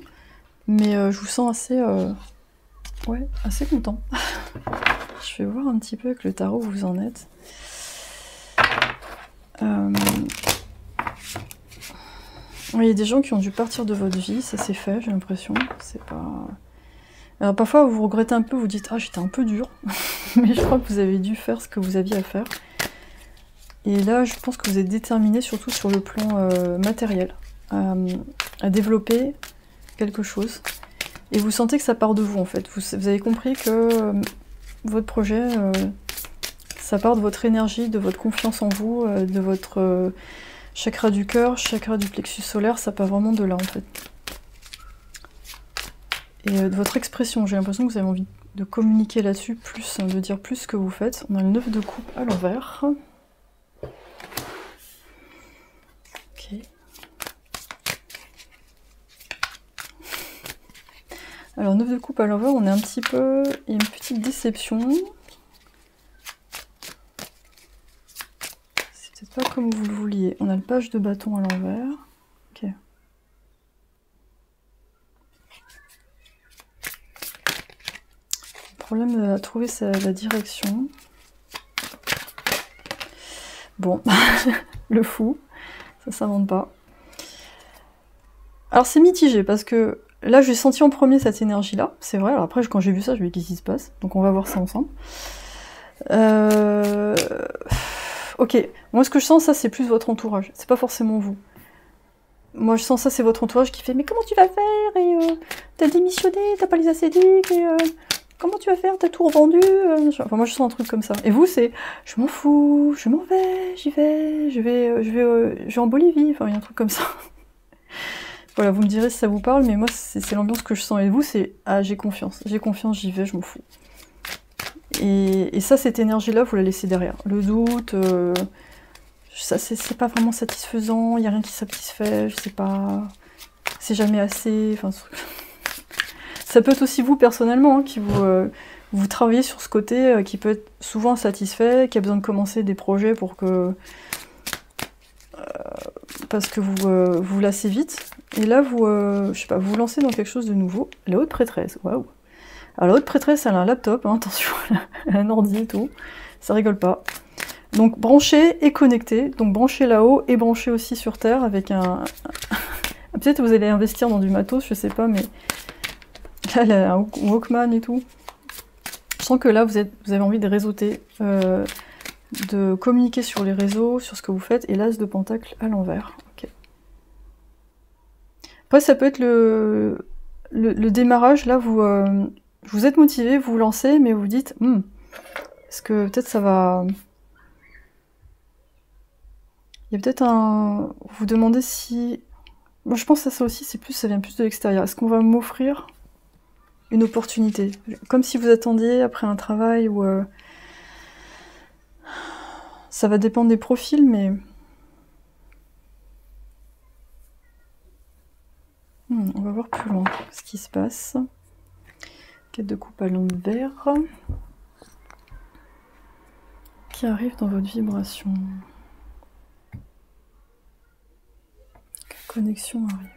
Mais je vous sens assez, assez content. Je vais voir un petit peu avec le tarot où vous en êtes. Il y a des gens qui ont dû partir de votre vie, ça s'est fait, j'ai l'impression. C'est pas... Alors parfois vous regrettez un peu, vous dites « Ah, j'étais un peu dur », mais je crois que vous avez dû faire ce que vous aviez à faire. Et là, je pense que vous êtes déterminé, surtout sur le plan matériel, à développer quelque chose, et vous sentez que ça part de vous en fait. Vous avez compris que votre projet, ça part de votre énergie, de votre confiance en vous, de votre chakra du cœur, chakra du plexus solaire, ça part vraiment de là en fait. Et de votre expression, j'ai l'impression que vous avez envie de communiquer là-dessus plus, de dire plus ce que vous faites. On a le 9 de coupe à l'envers. Ok. Alors, 9 de coupe à l'envers, on est un petit peu... Il y a une petite déception. C'est peut-être pas comme vous le vouliez. On a le page de bâton à l'envers. Ok. Le problème à trouver, c'est la direction. Bon, le fou. Ça s'invente pas. Alors, c'est mitigé, parce que... Là, j'ai senti en premier cette énergie-là, c'est vrai. Alors après, quand j'ai vu ça, je me dis qu'est-ce qui se passe. Donc on va voir ça ensemble. Ok, moi ce que je sens, ça c'est plus votre entourage. C'est pas forcément vous. Moi je sens ça, c'est votre entourage qui fait « Mais comment tu vas faire ? Et t'as démissionné, t'as pas les acédiques, et comment tu vas faire ? T'as tout revendu ?» Enfin moi je sens un truc comme ça. Et vous c'est « Je m'en fous, je m'en vais, j'y vais, je vais en Bolivie. » Enfin il y a un truc comme ça. Voilà, vous me direz si ça vous parle, mais moi, c'est l'ambiance que je sens. Et vous, c'est « Ah, j'ai confiance, j'y vais, je m'en fous. » Et ça, cette énergie-là, vous la laissez derrière. Le doute, ça, c'est pas vraiment satisfaisant, il n'y a rien qui satisfait, je sais pas... C'est jamais assez... Enfin, ça peut être aussi vous, personnellement, hein, qui vous travaillez sur ce côté qui peut être souvent insatisfait, qui a besoin de commencer des projets pour que... parce que vous vous lassez vite. Et là, je sais pas, vous vous lancez dans quelque chose de nouveau. La haute prêtresse, waouh. Alors la haute prêtresse, elle a un laptop, hein, attention, elle a un ordi et tout. Ça rigole pas. Donc branché et connecté. Donc branché là-haut et branché aussi sur Terre avec un... Peut-être vous allez investir dans du matos, je sais pas, mais... Là, elle a un Walkman et tout. Je sens que là, vous avez envie de réseauter, de communiquer sur les réseaux, sur ce que vous faites, et l'as de pentacle à l'envers. Okay. Après, ça peut être le démarrage, là, vous êtes motivé, vous vous lancez, mais vous dites, est-ce que peut-être ça va... Il y a peut-être un... Vous vous demandez si... Moi, je pense que ça aussi, ça vient plus de l'extérieur. Est-ce qu'on va m'offrir une opportunité? Comme si vous attendiez après un travail ou... Ça va dépendre des profils, mais... on va voir plus loin ce qui se passe. Quête de coupe à l'envers. Qui arrive dans votre vibration. Quelle connexion arrive.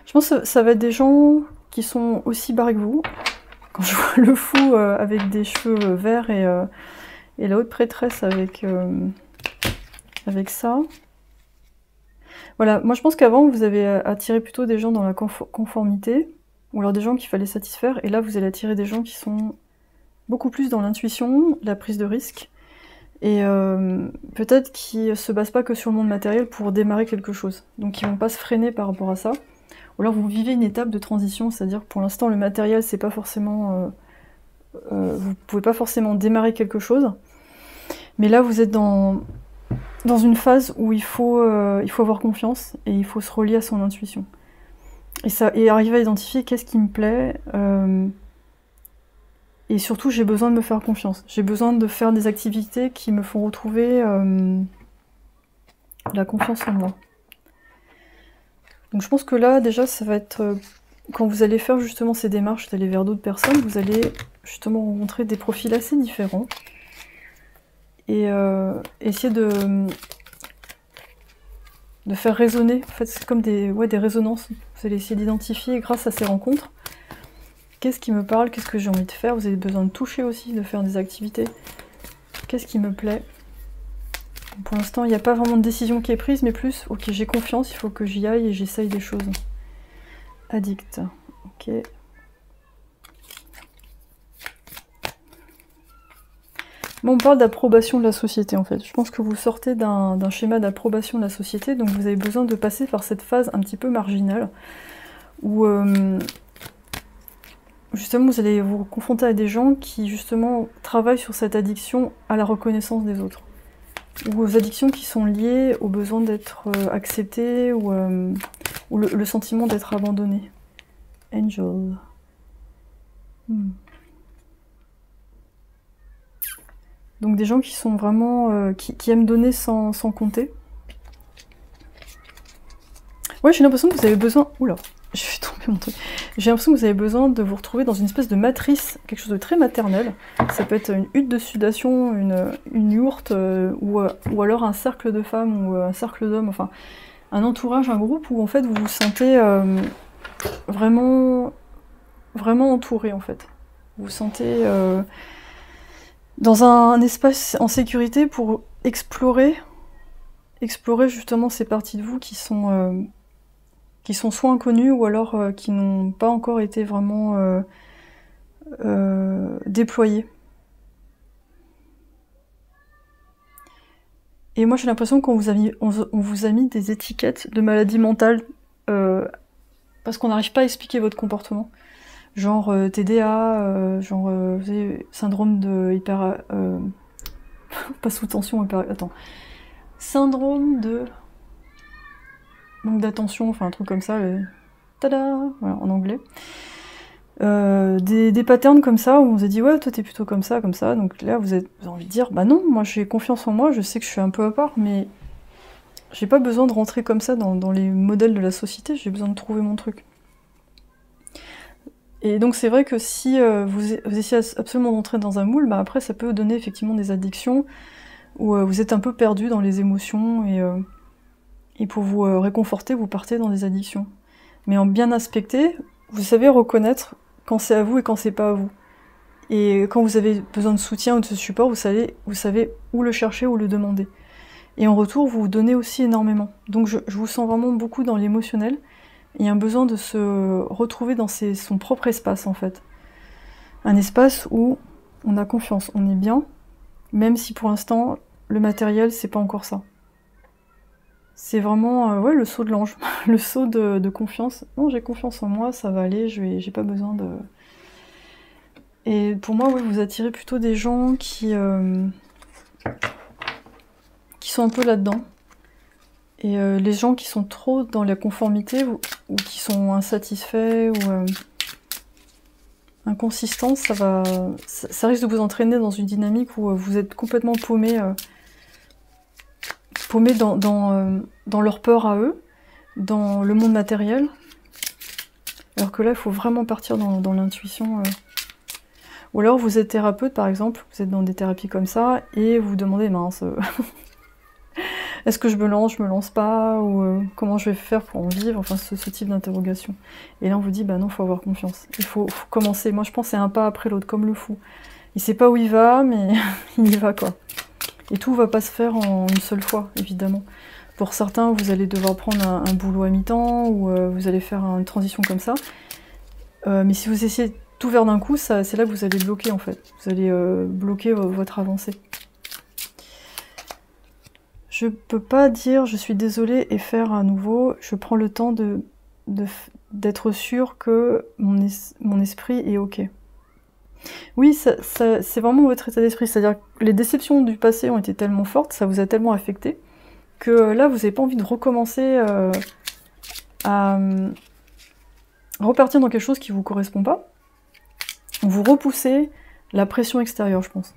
Je pense que ça va être des gens qui sont aussi barrés que vous. Quand je vois le fou avec des cheveux verts et la haute prêtresse avec ça. Voilà, moi je pense qu'avant vous avez attiré plutôt des gens dans la conformité, ou alors des gens qu'il fallait satisfaire, et là vous allez attirer des gens qui sont beaucoup plus dans l'intuition, la prise de risque, et peut-être qui se basent pas que sur le monde matériel pour démarrer quelque chose. Donc ils vont pas se freiner par rapport à ça. Ou alors vous vivez une étape de transition, c'est-à-dire que pour l'instant le matériel c'est pas forcément... vous pouvez pas forcément démarrer quelque chose, mais là vous êtes dans une phase où il faut avoir confiance et il faut se relier à son intuition. Et arriver à identifier qu'est-ce qui me plaît, et surtout j'ai besoin de me faire confiance. J'ai besoin de faire des activités qui me font retrouver la confiance en moi. Donc je pense que là, déjà, ça va être... quand vous allez faire justement ces démarches d'aller vers d'autres personnes, vous allez justement rencontrer des profils assez différents. Et essayer de faire résonner. En fait, c'est comme des résonances. Vous allez essayer d'identifier, grâce à ces rencontres, qu'est-ce qui me parle, qu'est-ce que j'ai envie de faire. Vous avez besoin de toucher aussi, de faire des activités. Qu'est-ce qui me plaît? Pour l'instant, il n'y a pas vraiment de décision qui est prise, mais plus, ok, j'ai confiance, il faut que j'y aille et j'essaye des choses. Addict, ok. Bon, on parle d'approbation de la société, en fait. Je pense que vous sortez d'un schéma d'approbation de la société, donc vous avez besoin de passer par cette phase un petit peu marginale, où justement vous allez vous confronter à des gens qui, justement, travaillent sur cette addiction à la reconnaissance des autres. Ou aux addictions qui sont liées au besoin d'être accepté ou le sentiment d'être abandonné. Angel. Donc des gens qui sont vraiment... qui aiment donner sans compter. Ouais, j'ai l'impression que vous avez besoin... Oula, je vais tomber mon truc. J'ai l'impression que vous avez besoin de vous retrouver dans une espèce de matrice, quelque chose de très maternel. Ça peut être une hutte de sudation, une yourte, ou alors un cercle de femmes ou un cercle d'hommes, enfin un entourage, un groupe où en fait vous vous sentez vraiment entouré en fait. Vous vous sentez dans un espace en sécurité pour explorer justement ces parties de vous qui sont soit inconnues ou alors qui n'ont pas encore été vraiment déployées. Et moi j'ai l'impression qu'on vous a mis des étiquettes de maladie mentale parce qu'on n'arrive pas à expliquer votre comportement. Genre TDA, genre syndrome de hyper... pas sous tension, attends. Syndrome de... manque d'attention, enfin un truc comme ça, tada, voilà, en anglais. Des patterns comme ça, où on vous a dit ouais toi t'es plutôt comme ça, donc là vous avez envie de dire bah non, moi j'ai confiance en moi, je sais que je suis un peu à part, mais j'ai pas besoin de rentrer comme ça dans les modèles de la société, j'ai besoin de trouver mon truc. Et donc c'est vrai que si vous essayez absolument d'entrer dans un moule, bah après ça peut donner effectivement des addictions, où vous êtes un peu perdu dans les émotions, et pour vous réconforter, vous partez dans des addictions. Mais en bien inspecter, vous savez reconnaître quand c'est à vous et quand c'est pas à vous. Et quand vous avez besoin de soutien ou de support, vous savez où le chercher, où le demander. Et en retour, vous vous donnez aussi énormément. Donc je vous sens vraiment beaucoup dans l'émotionnel. Il y a un besoin de se retrouver dans son propre espace, en fait. Un espace où on a confiance, on est bien, même si pour l'instant, le matériel, c'est pas encore ça. C'est vraiment ouais, le saut de l'ange, le saut de confiance. Non, j'ai confiance en moi, ça va aller, j'ai pas besoin de... Et pour moi, oui, vous attirez plutôt des gens qui sont un peu là-dedans. Et les gens qui sont trop dans la conformité ou qui sont insatisfaits ou inconsistants, ça risque de vous entraîner dans une dynamique où vous êtes complètement paumé dans leur peur à eux, dans le monde matériel. Alors que là, il faut vraiment partir dans l'intuition. Ou alors vous êtes thérapeute par exemple, vous êtes dans des thérapies comme ça, et vous vous demandez, mince, est-ce que je me lance pas, ou comment je vais faire pour en vivre, enfin ce type d'interrogation. Et là on vous dit, bah non, faut avoir confiance, il faut commencer. Moi je pense que c'est un pas après l'autre, comme le fou. Il sait pas où il va, mais il y va quoi. Et tout va pas se faire en une seule fois, évidemment. Pour certains, vous allez devoir prendre un boulot à mi-temps, ou vous allez faire une transition comme ça. Mais si vous essayez tout vers d'un coup, c'est là que vous allez bloquer en fait. Vous allez bloquer votre avancée. Je peux pas dire je suis désolée et faire à nouveau. Je prends le temps d'être sûre que mon esprit est ok. Oui, c'est vraiment votre état d'esprit. C'est-à-dire que les déceptions du passé ont été tellement fortes, ça vous a tellement affecté, que là vous n'avez pas envie de recommencer à repartir dans quelque chose qui vous correspond pas. Vous repoussez la pression extérieure, je pense.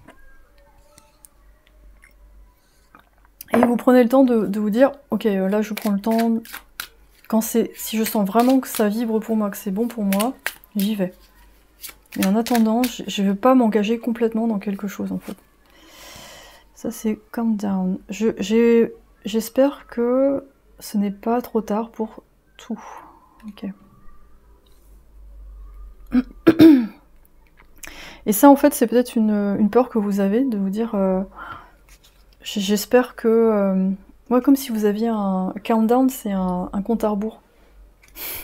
Et vous prenez le temps de vous dire, ok, là je prends le temps, si je sens vraiment que ça vibre pour moi, que c'est bon pour moi, j'y vais. Mais en attendant, je ne veux pas m'engager complètement dans quelque chose, en fait. Ça, c'est calm down. J'espère que ce n'est pas trop tard pour tout. Ok. Et ça, en fait, c'est peut-être une peur que vous avez, de vous dire... j'espère que... ouais, comme si vous aviez un countdown, c'est un compte à rebours.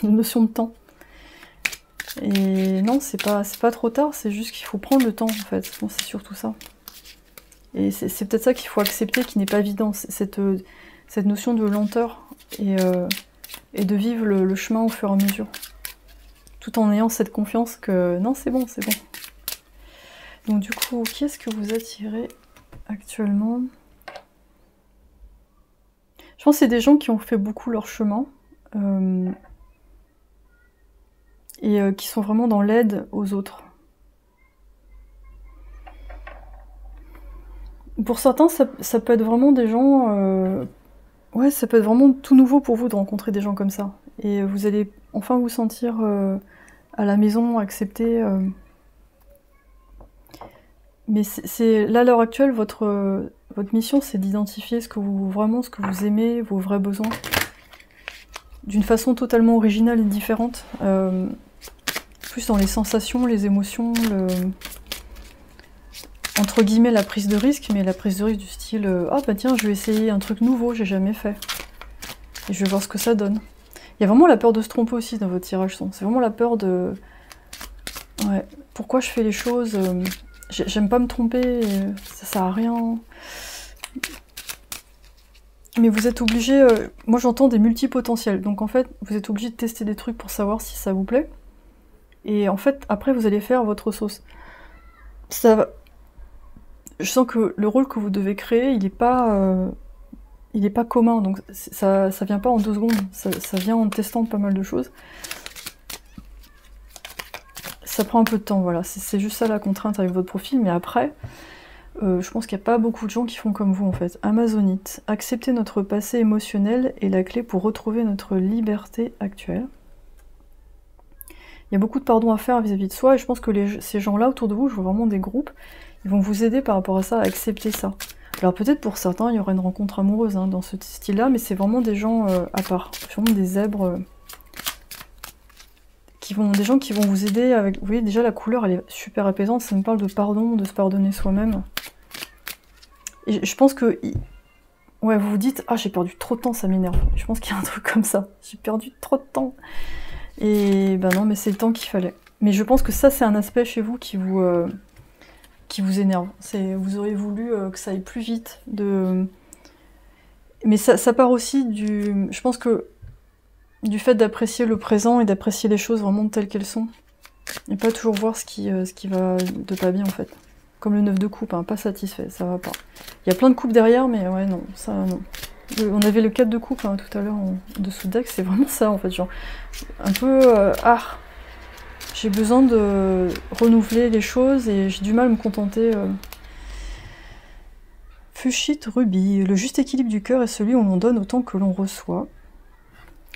Une notion de temps. Et non, c'est pas trop tard, c'est juste qu'il faut prendre le temps, en fait. Bon, c'est surtout ça. Et c'est peut-être ça qu'il faut accepter, qui n'est pas évident. Cette notion de lenteur et de vivre le chemin au fur et à mesure. Tout en ayant cette confiance que non, c'est bon, c'est bon. Donc du coup, qui est-ce que vous attirez actuellement? Je pense que c'est des gens qui ont fait beaucoup leur chemin et qui sont vraiment dans l'aide aux autres. Pour certains, ça peut être vraiment des gens... ouais, ça peut être vraiment tout nouveau pour vous de rencontrer des gens comme ça. Et vous allez enfin vous sentir à la maison, accepté. Mais là, à l'heure actuelle, votre mission, c'est d'identifier ce que vous aimez, vos vrais besoins, d'une façon totalement originale et différente. Plus dans les sensations, les émotions, entre guillemets la prise de risque, mais la prise de risque du style ah bah tiens, je vais essayer un truc nouveau, j'ai jamais fait. Et je vais voir ce que ça donne. Il y a vraiment la peur de se tromper aussi dans votre tirage son. C'est vraiment la peur de... Ouais, pourquoi je fais les choses j'aime pas me tromper, ça sert à rien. Mais vous êtes obligé... moi j'entends des multipotentiels, donc en fait vous êtes obligé de tester des trucs pour savoir si ça vous plaît. Et en fait, après vous allez faire votre sauce. Je sens que le rôle que vous devez créer, il est pas commun, donc ça vient pas en 2 secondes, ça vient en testant pas mal de choses. Ça prend un peu de temps, voilà, c'est juste ça la contrainte avec votre profil, mais après, je pense qu'il n'y a pas beaucoup de gens qui font comme vous en fait. Amazonite, accepter notre passé émotionnel est la clé pour retrouver notre liberté actuelle. Il y a beaucoup de pardon à faire vis-à-vis de soi, et je pense que ces gens-là autour de vous, je vois vraiment des groupes, ils vont vous aider par rapport à ça, à accepter ça. Alors peut-être pour certains, il y aura une rencontre amoureuse hein, dans ce style-là, mais c'est vraiment des gens à part, vraiment des zèbres, des gens qui vont vous aider avec... Vous voyez, déjà la couleur, elle est super apaisante, ça nous parle de pardon, de se pardonner soi-même. Et je pense que... Ouais, vous vous dites, ah j'ai perdu trop de temps, ça m'énerve. Je pense qu'il y a un truc comme ça, j'ai perdu trop de temps. Et ben non, mais c'est le temps qu'il fallait. Mais je pense que ça, c'est un aspect chez vous qui vous énerve. Vous auriez voulu que ça aille plus vite. Mais ça part aussi du... Je pense que du fait d'apprécier le présent et d'apprécier les choses vraiment telles qu'elles sont. Et pas toujours voir ce qui va de pas bien en fait. Comme le 9 de coupe, hein, pas satisfait, ça va pas. Il y a plein de coupes derrière, mais ouais, non, ça, non. On avait le 4 de coupe hein, tout à l'heure en dessous de deck, c'est vraiment ça en fait, genre un peu j'ai besoin de renouveler les choses et j'ai du mal à me contenter. Fuchsite Rubis, le juste équilibre du cœur est celui où l'on donne autant que l'on reçoit.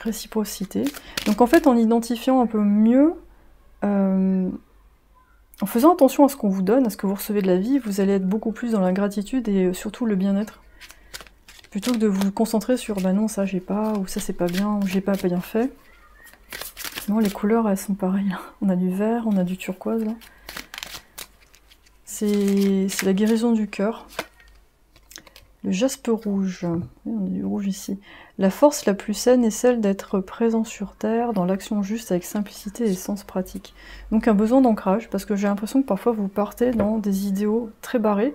Réciprocité. Donc en fait, en identifiant un peu mieux, en faisant attention à ce qu'on vous donne, à ce que vous recevez de la vie, vous allez être beaucoup plus dans la gratitude et surtout le bien-être. Plutôt que de vous concentrer sur bah non, ça j'ai pas, ou ça c'est pas bien, ou j'ai pas bien fait. Non, les couleurs elles sont pareilles. On a du vert, on a du turquoise là. C'est la guérison du cœur. Le jaspe rouge. Oui, on a du rouge ici. La force la plus saine est celle d'être présent sur Terre, dans l'action juste avec simplicité et sens pratique. Donc un besoin d'ancrage, parce que j'ai l'impression que parfois vous partez dans des idéaux très barrés,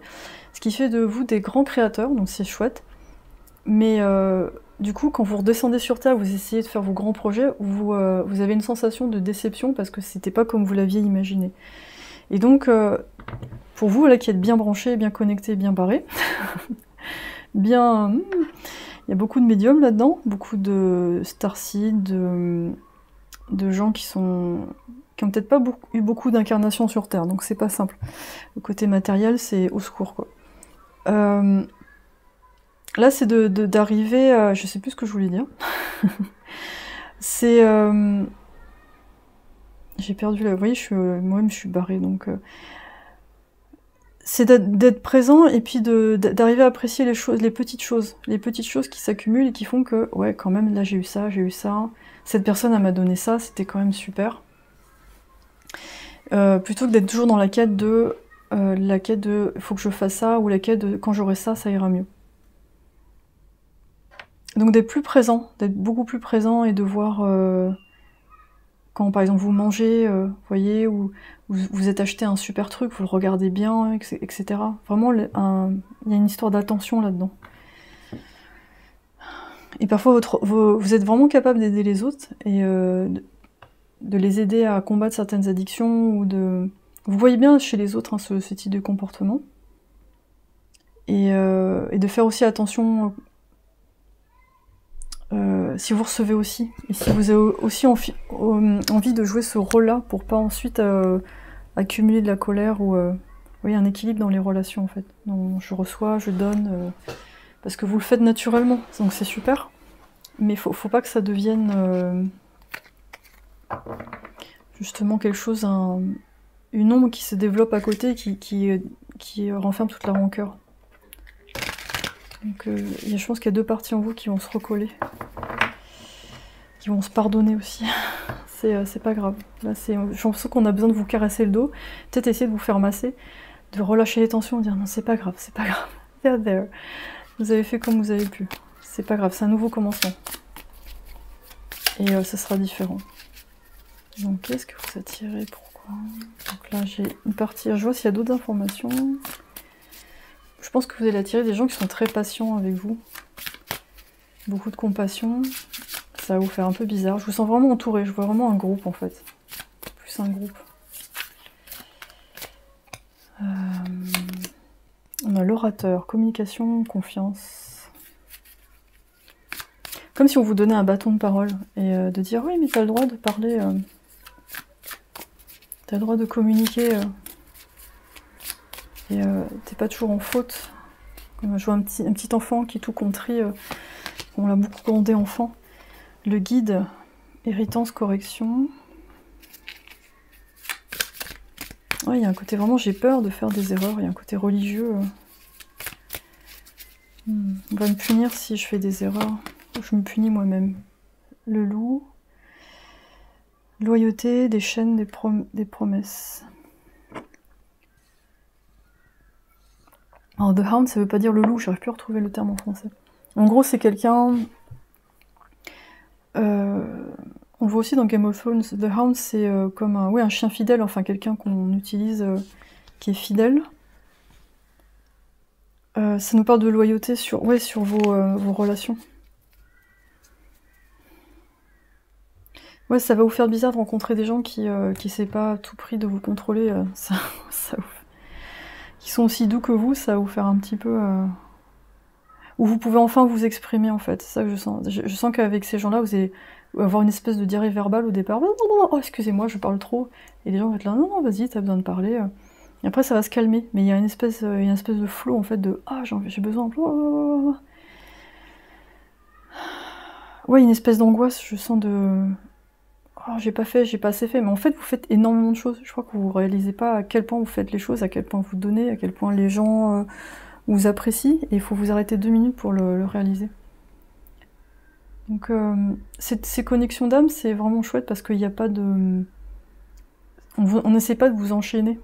ce qui fait de vous des grands créateurs, donc c'est chouette. Mais du coup, quand vous redescendez sur Terre, vous essayez de faire vos grands projets, vous avez une sensation de déception parce que c'était pas comme vous l'aviez imaginé. Et donc, pour vous, là, qui êtes bien branchés, bien connectés, bien barrés, bien... Il y a beaucoup de médiums là-dedans, beaucoup de starseeds, de gens qui ont peut-être pas eu beaucoup d'incarnations sur Terre, donc c'est pas simple. Le côté matériel, c'est au secours, quoi. Là, c'est d'arriver à... Je sais plus ce que je voulais dire. C'est... J'ai perdu la... Vous voyez, moi-même, je suis barrée, donc... C'est d'être présent et puis d'arriver à apprécier les choses, les petites choses qui s'accumulent et qui font que, ouais, quand même, là, j'ai eu ça, cette personne, elle m'a donné ça, c'était quand même super. Plutôt que d'être toujours dans la quête de... faut que je fasse ça, ou la quête de quand j'aurai ça, ça ira mieux. Donc d'être plus présent, d'être beaucoup plus présent et de voir quand par exemple vous mangez, vous voyez, ou vous êtes acheté un super truc, vous le regardez bien, etc. Vraiment, il y a une histoire d'attention là-dedans. Et parfois vous êtes vraiment capable d'aider les autres et de les aider à combattre certaines addictions ou de... Vous voyez bien chez les autres hein, ce type de comportement. Et de faire aussi attention... si vous recevez aussi, et si vous avez aussi envie de jouer ce rôle-là pour pas ensuite accumuler de la colère ou oui, un équilibre dans les relations en fait. Donc, je reçois, je donne, parce que vous le faites naturellement, donc c'est super, mais faut pas que ça devienne justement quelque chose, une ombre qui se développe à côté, qui renferme toute la rancœur. Donc je pense qu'il y a deux parties en vous qui vont se recoller, qui vont se pardonner aussi. C'est pas grave. Là, j'ai l'impression qu'on a besoin de vous caresser le dos, peut-être essayer de vous faire masser, de relâcher les tensions, dire non c'est pas grave, c'est pas grave. They're there. Vous avez fait comme vous avez pu. C'est pas grave, c'est un nouveau commencement. Et ça sera différent. Donc qu'est-ce que vous attirez, pourquoi? Donc là j'ai une partie, je vois s'il y a d'autres informations. Je pense que vous allez attirer des gens qui sont très patients avec vous. Beaucoup de compassion. Ça va vous faire un peu bizarre. Je vous sens vraiment entouré. Je vois vraiment un groupe en fait. Plus un groupe. On a l'orateur. Communication, confiance. Comme si on vous donnait un bâton de parole. Et de dire oui mais t'as le droit de parler. T'as le droit de communiquer. Et t'es pas toujours en faute. Je vois un petit enfant qui est tout contrit, on l'a beaucoup grondé enfant. Le guide, héritance, correction. Ouais, il y a un côté vraiment, j'ai peur de faire des erreurs, il y a un côté religieux. On va me punir si je fais des erreurs. Je me punis moi-même. Le loup. Loyauté, des chaînes, des promesses. Alors, The Hound, ça veut pas dire le loup, j'arrive plus à retrouver le terme en français. En gros, c'est quelqu'un... on le voit aussi dans Game of Thrones. The Hound, c'est comme un chien fidèle, enfin quelqu'un qu'on utilise qui est fidèle. Ça nous parle de loyauté sur vos relations. Ouais, ça va vous faire bizarre de rencontrer des gens qui essaient pas à tout prix de vous contrôler. Qui sont aussi doux que vous, ça va vous faire un petit peu... Où vous pouvez enfin vous exprimer, en fait. C'est ça que je sens. Je sens qu'avec ces gens-là, vous allez avoir une espèce de diarrhée verbale au départ. Oh, excusez-moi, je parle trop. Et les gens vont être là, non, vas-y, t'as besoin de parler. Et après, ça va se calmer. Mais il y a une espèce de flow, en fait, de ah, j'ai besoin. Ouais, une espèce d'angoisse, je sens de oh, j'ai pas assez fait. Mais en fait, vous faites énormément de choses. Je crois que vous réalisez pas à quel point vous faites les choses, à quel point vous donnez, à quel point les gens vous apprécient. Et il faut vous arrêter 2 minutes pour le réaliser. Donc, ces connexions d'âme, c'est vraiment chouette parce qu'il n'y a pas de... On n'essaie pas de vous enchaîner.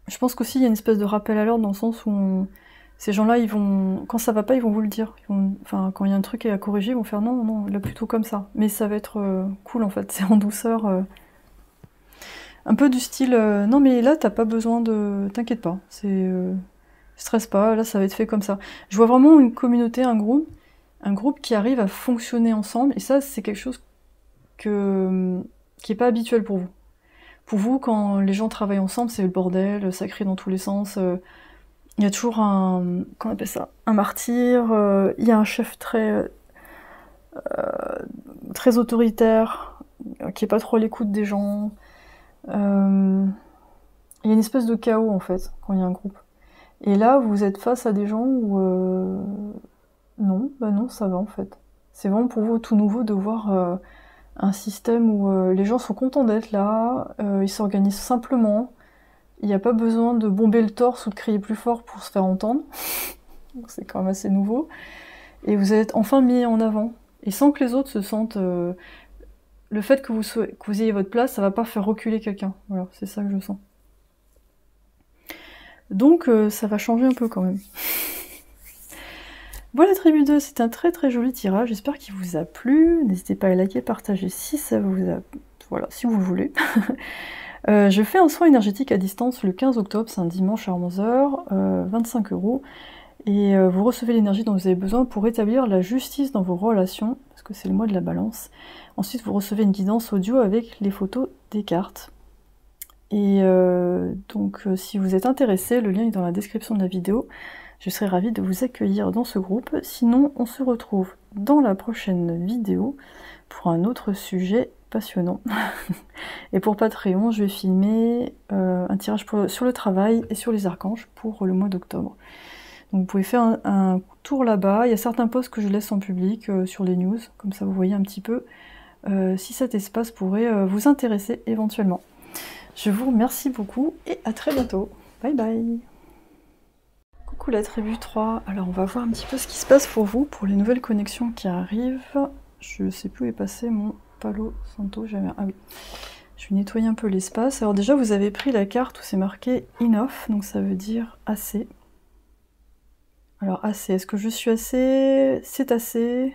Je pense qu'aussi, il y a une espèce de rappel à l'ordre dans le sens où ces gens-là, ils vont... Quand ça va pas, ils vont vous le dire. Enfin, quand il y a un truc à corriger, ils vont faire non, là plutôt comme ça. Mais ça va être cool, en fait. C'est en douceur. Un peu du style, non mais là, t'as pas besoin de... T'inquiète pas, c'est... stresse pas, là ça va être fait comme ça. Je vois vraiment une communauté, un groupe qui arrive à fonctionner ensemble, et ça c'est quelque chose qui est pas habituel pour vous. Pour vous, quand les gens travaillent ensemble, c'est le bordel, ça crie dans tous les sens. Il y a toujours comment on appelle ça, un martyr, il y a un chef très autoritaire, qui est pas trop à l'écoute des gens. Il y a une espèce de chaos en fait, quand il y a un groupe. Et là, vous êtes face à des gens où... non, ça va en fait. C'est vraiment pour vous tout nouveau de voir un système où les gens sont contents d'être là, ils s'organisent simplement, il n'y a pas besoin de bomber le torse ou de crier plus fort pour se faire entendre. C'est quand même assez nouveau. Et vous êtes enfin mis en avant. Et sans que les autres se sentent... le fait que vous ayez votre place, ça va pas faire reculer quelqu'un. Voilà, c'est ça que je sens. Donc ça va changer un peu quand même. Voilà Tribu 2, c'est un très très joli tirage, j'espère qu'il vous a plu. N'hésitez pas à liker, partager si ça vous a... Voilà, si vous voulez. Je fais un soin énergétique à distance le 15 octobre, c'est un dimanche à 11h, 25 €. Et vous recevez l'énergie dont vous avez besoin pour établir la justice dans vos relations, parce que c'est le mois de la balance. Ensuite, vous recevez une guidance audio avec les photos des cartes. Et donc, si vous êtes intéressé, le lien est dans la description de la vidéo. Je serai ravie de vous accueillir dans ce groupe. Sinon, on se retrouve dans la prochaine vidéo pour un autre sujet passionnant. Et pour Patreon, je vais filmer un tirage sur le travail et sur les archanges pour le mois d'octobre. Donc vous pouvez faire un tour là-bas. Il y a certains posts que je laisse en public sur les news, comme ça vous voyez un petit peu si cet espace pourrait vous intéresser éventuellement. Je vous remercie beaucoup et à très bientôt. Bye bye. Coucou la tribu 3. Alors on va voir un petit peu ce qui se passe pour vous, pour les nouvelles connexions qui arrivent. Je sais plus où est passé mon Palo Santo. Ah oui. Je vais nettoyer un peu l'espace. Alors déjà vous avez pris la carte où c'est marqué enough, donc ça veut dire assez. Alors assez, est-ce que je suis assez? C'est assez.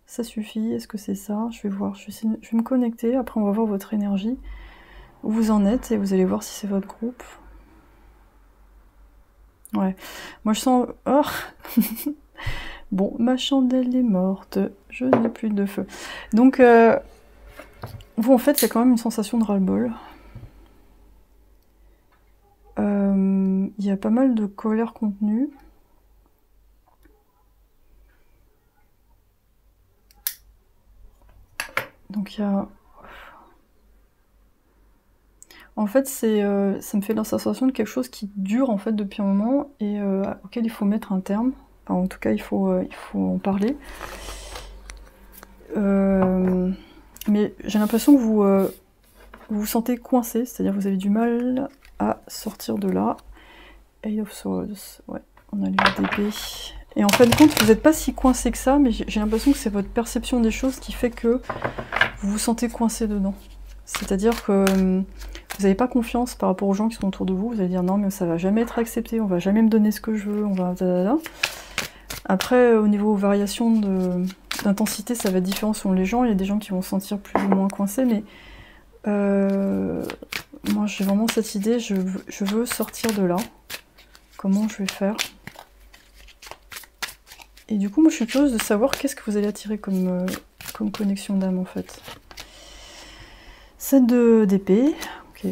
Ça suffit, est-ce que c'est ça? Je vais voir, je vais me connecter, après on va voir votre énergie, où vous en êtes, et vous allez voir si c'est votre groupe. Ouais, moi je sens... Oh bon, ma chandelle est morte, je n'ai plus de feu. Donc, vous en fait, il y a quand même une sensation de ras-le-bol. Il y a pas mal de colère contenue. Donc il y a... En fait, ça me fait la sensation de quelque chose qui dure en fait depuis un moment et auquel il faut mettre un terme. Enfin, en tout cas, il faut en parler. mais j'ai l'impression que vous vous sentez coincé, c'est-à-dire que vous avez du mal à sortir de là. Eight of Swords, ouais, on a l'UDP. Et en fin de compte, vous n'êtes pas si coincé que ça, mais j'ai l'impression que c'est votre perception des choses qui fait que vous vous sentez coincé dedans. C'est-à-dire que vous n'avez pas confiance par rapport aux gens qui sont autour de vous, vous allez dire non mais ça va jamais être accepté, on va jamais me donner ce que je veux, on va... Après, au niveau variation d'intensité, ça va être différent selon les gens, il y a des gens qui vont se sentir plus ou moins coincés, mais moi j'ai vraiment cette idée, je veux sortir de là. Comment je vais faire? Et du coup, moi je suis curieuse de savoir qu'est-ce que vous allez attirer comme connexion d'âme en fait. 7 d'épée, ok.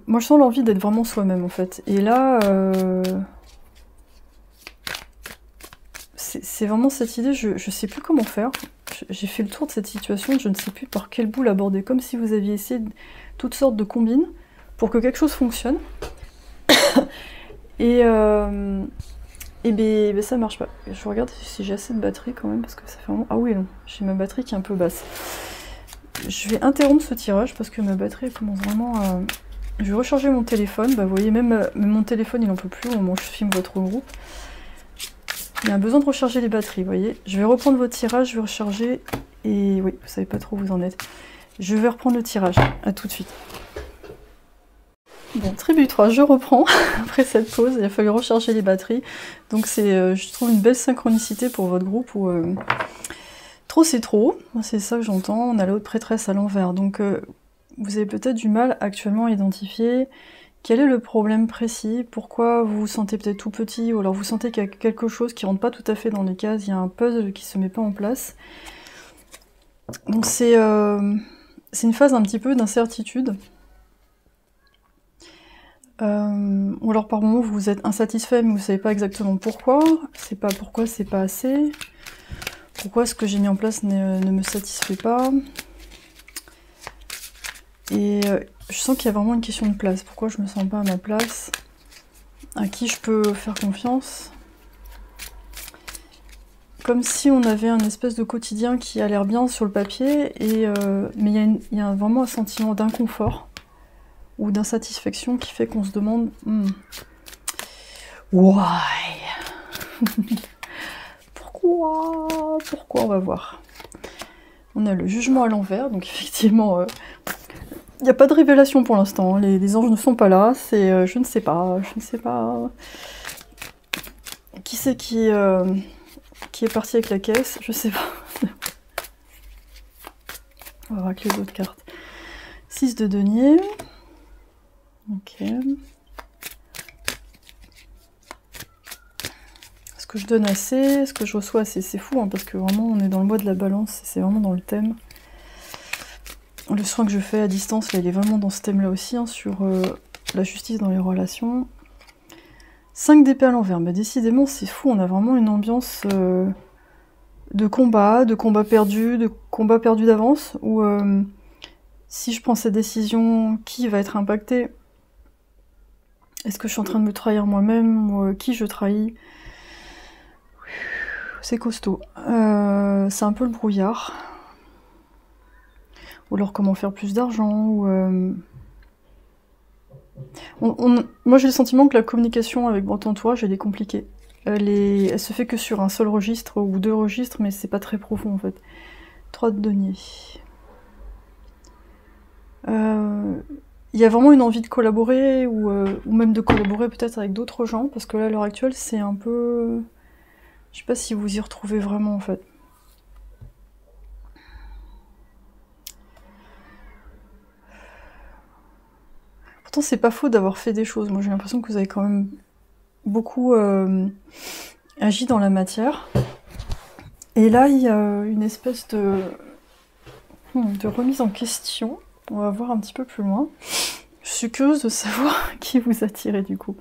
Moi je sens l'envie d'être vraiment soi-même en fait. Et là, c'est vraiment cette idée, je sais plus comment faire. J'ai fait le tour de cette situation, je ne sais plus par quel bout l'aborder. Comme si vous aviez essayé toutes sortes de combines pour que quelque chose fonctionne. et ben, ça marche pas. Je regarde si j'ai assez de batterie quand même, parce que ça fait vraiment... Ah oui, non, j'ai ma batterie qui est un peu basse. Je vais interrompre ce tirage parce que ma batterie elle commence vraiment à... Je vais recharger mon téléphone, bah vous voyez, même mon téléphone il en peut plus au moment où je filme votre groupe. Il y a besoin de recharger les batteries, vous voyez. Je vais reprendre votre tirage, je vais recharger, et oui, vous savez pas trop où vous en êtes. Je vais reprendre le tirage, à tout de suite. Bon, tribu 3, je reprends, après cette pause, il a fallu recharger les batteries. Donc c'est, je trouve, une belle synchronicité pour votre groupe, où trop c'est trop, c'est ça que j'entends, on a la haute prêtresse à l'envers. Donc vous avez peut-être du mal actuellement à identifier quel est le problème précis, pourquoi vous vous sentez peut-être tout petit, ou alors vous sentez qu'il y a quelque chose qui rentre pas tout à fait dans les cases, il y a un puzzle qui se met pas en place. Donc c'est une phase un petit peu d'incertitude. Ou alors par moments vous êtes insatisfait mais vous savez pas exactement pourquoi, c'est pas pourquoi c'est pas assez, pourquoi ce que j'ai mis en place ne me satisfait pas. Et je sens qu'il y a vraiment une question de place, pourquoi je me sens pas à ma place, à qui je peux faire confiance. Comme si on avait un espèce de quotidien qui a l'air bien sur le papier, mais il y a vraiment un sentiment d'inconfort ou d'insatisfaction qui fait qu'on se demande why. Pourquoi on va voir. On a le jugement à l'envers, donc effectivement il n'y a pas de révélation pour l'instant, les anges ne sont pas là, c'est je ne sais pas. Qui c'est qui est parti avec la caisse, je sais pas. On va voir avec les autres cartes. 6 de denier. Ok. Est-ce que je donne assez? Est-ce que je reçois assez? C'est fou, hein, parce que vraiment on est dans le mois de la balance, c'est vraiment dans le thème. Le soin que je fais à distance, là, il est vraiment dans ce thème-là aussi, hein, sur la justice dans les relations. 5 d'épée à l'envers, mais décidément c'est fou, on a vraiment une ambiance de combat perdu d'avance, où si je prends cette décision, qui va être impacté? Est-ce que je suis en train de me trahir moi-même, ou qui je trahis? C'est costaud. C'est un peu le brouillard. Ou alors comment faire plus d'argent, ou... Moi j'ai le sentiment que la communication avec votre entourage elle est compliquée. Elle se fait que sur un seul registre ou 2 registres, mais c'est pas très profond en fait. 3 de denier. Il y a vraiment une envie de collaborer, ou même de collaborer peut-être avec d'autres gens, parce que là à l'heure actuelle c'est un peu... Je sais pas si vous y retrouvez vraiment en fait. Pourtant c'est pas faux d'avoir fait des choses, moi j'ai l'impression que vous avez quand même beaucoup agi dans la matière. Et là il y a une espèce de remise en question, on va voir un petit peu plus loin. Je suis curieuse de savoir qui vous attirez du coup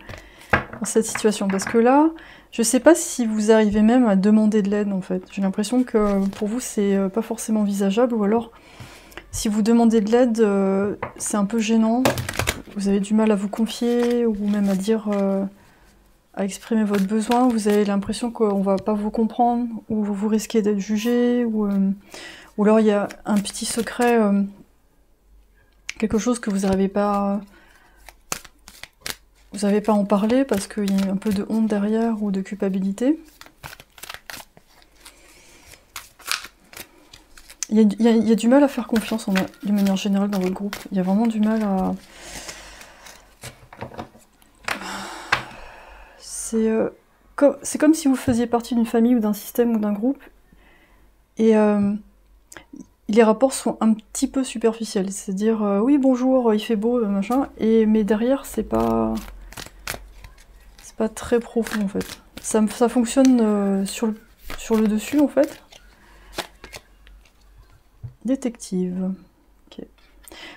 dans cette situation, parce que là, je sais pas si vous arrivez même à demander de l'aide en fait. J'ai l'impression que pour vous c'est pas forcément envisageable, ou alors si vous demandez de l'aide, c'est un peu gênant, vous avez du mal à vous confier, ou même à dire à exprimer votre besoin, vous avez l'impression qu'on va pas vous comprendre, ou vous risquez d'être jugé, ou alors il y a un petit secret, quelque chose que vous n'arrivez pas à en parler parce qu'il y a un peu de honte derrière ou de culpabilité. Il y a du mal à faire confiance de manière générale dans votre groupe. Il y a vraiment du mal à... C'est comme si vous faisiez partie d'une famille ou d'un système ou d'un groupe, et les rapports sont un petit peu superficiels. C'est-à-dire, oui, bonjour, il fait beau, machin, mais derrière, c'est pas très profond, en fait. Ça fonctionne sur le dessus, en fait. Détective. Okay.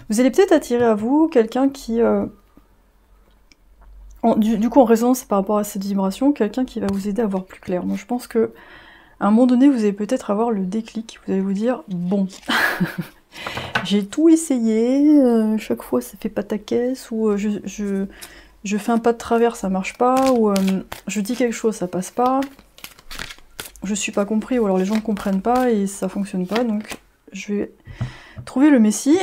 Vous allez peut-être attirer à vous quelqu'un qui... du coup, en résonance par rapport à cette vibration, quelqu'un qui va vous aider à voir plus clair. Moi, je pense que à un moment donné, vous allez peut-être avoir le déclic. Vous allez vous dire, bon, j'ai tout essayé, chaque fois ça fait pas ta caisse, ou je fais un pas de travers, ça marche pas, ou je dis quelque chose, ça passe pas, je suis pas compris, ou alors les gens ne comprennent pas et ça fonctionne pas, donc je vais trouver le messie.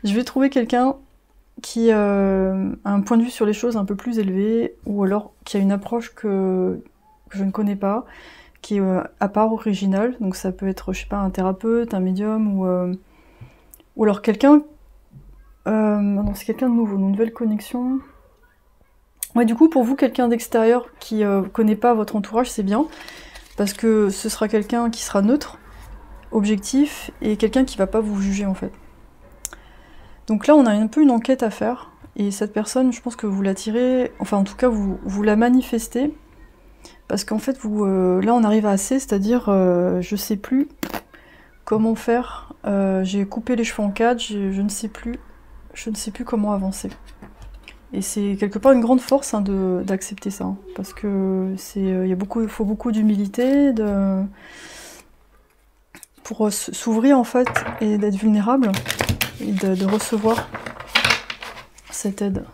Je vais trouver quelqu'un qui a un point de vue sur les choses un peu plus élevé, ou alors qui a une approche que je ne connais pas, qui est à part, originale. Donc ça peut être, je sais pas, un thérapeute, un médium, ou alors quelqu'un... non, c'est quelqu'un de nouveau, une nouvelle connexion. Ouais, du coup, pour vous, quelqu'un d'extérieur qui connaît pas votre entourage, c'est bien, parce que ce sera quelqu'un qui sera neutre, objectif, et quelqu'un qui va pas vous juger, en fait. Donc là, on a un peu une enquête à faire, et cette personne, je pense que vous l'attirez, enfin en tout cas, vous la manifestez, parce qu'en fait, là, on arrive à assez, c'est-à-dire, je sais plus comment faire, j'ai coupé les cheveux en quatre, je ne sais plus comment avancer. Et c'est quelque part une grande force, hein, d'accepter ça, hein, parce que il faut beaucoup d'humilité, pour s'ouvrir en fait, et d'être vulnérable, et de recevoir cette aide.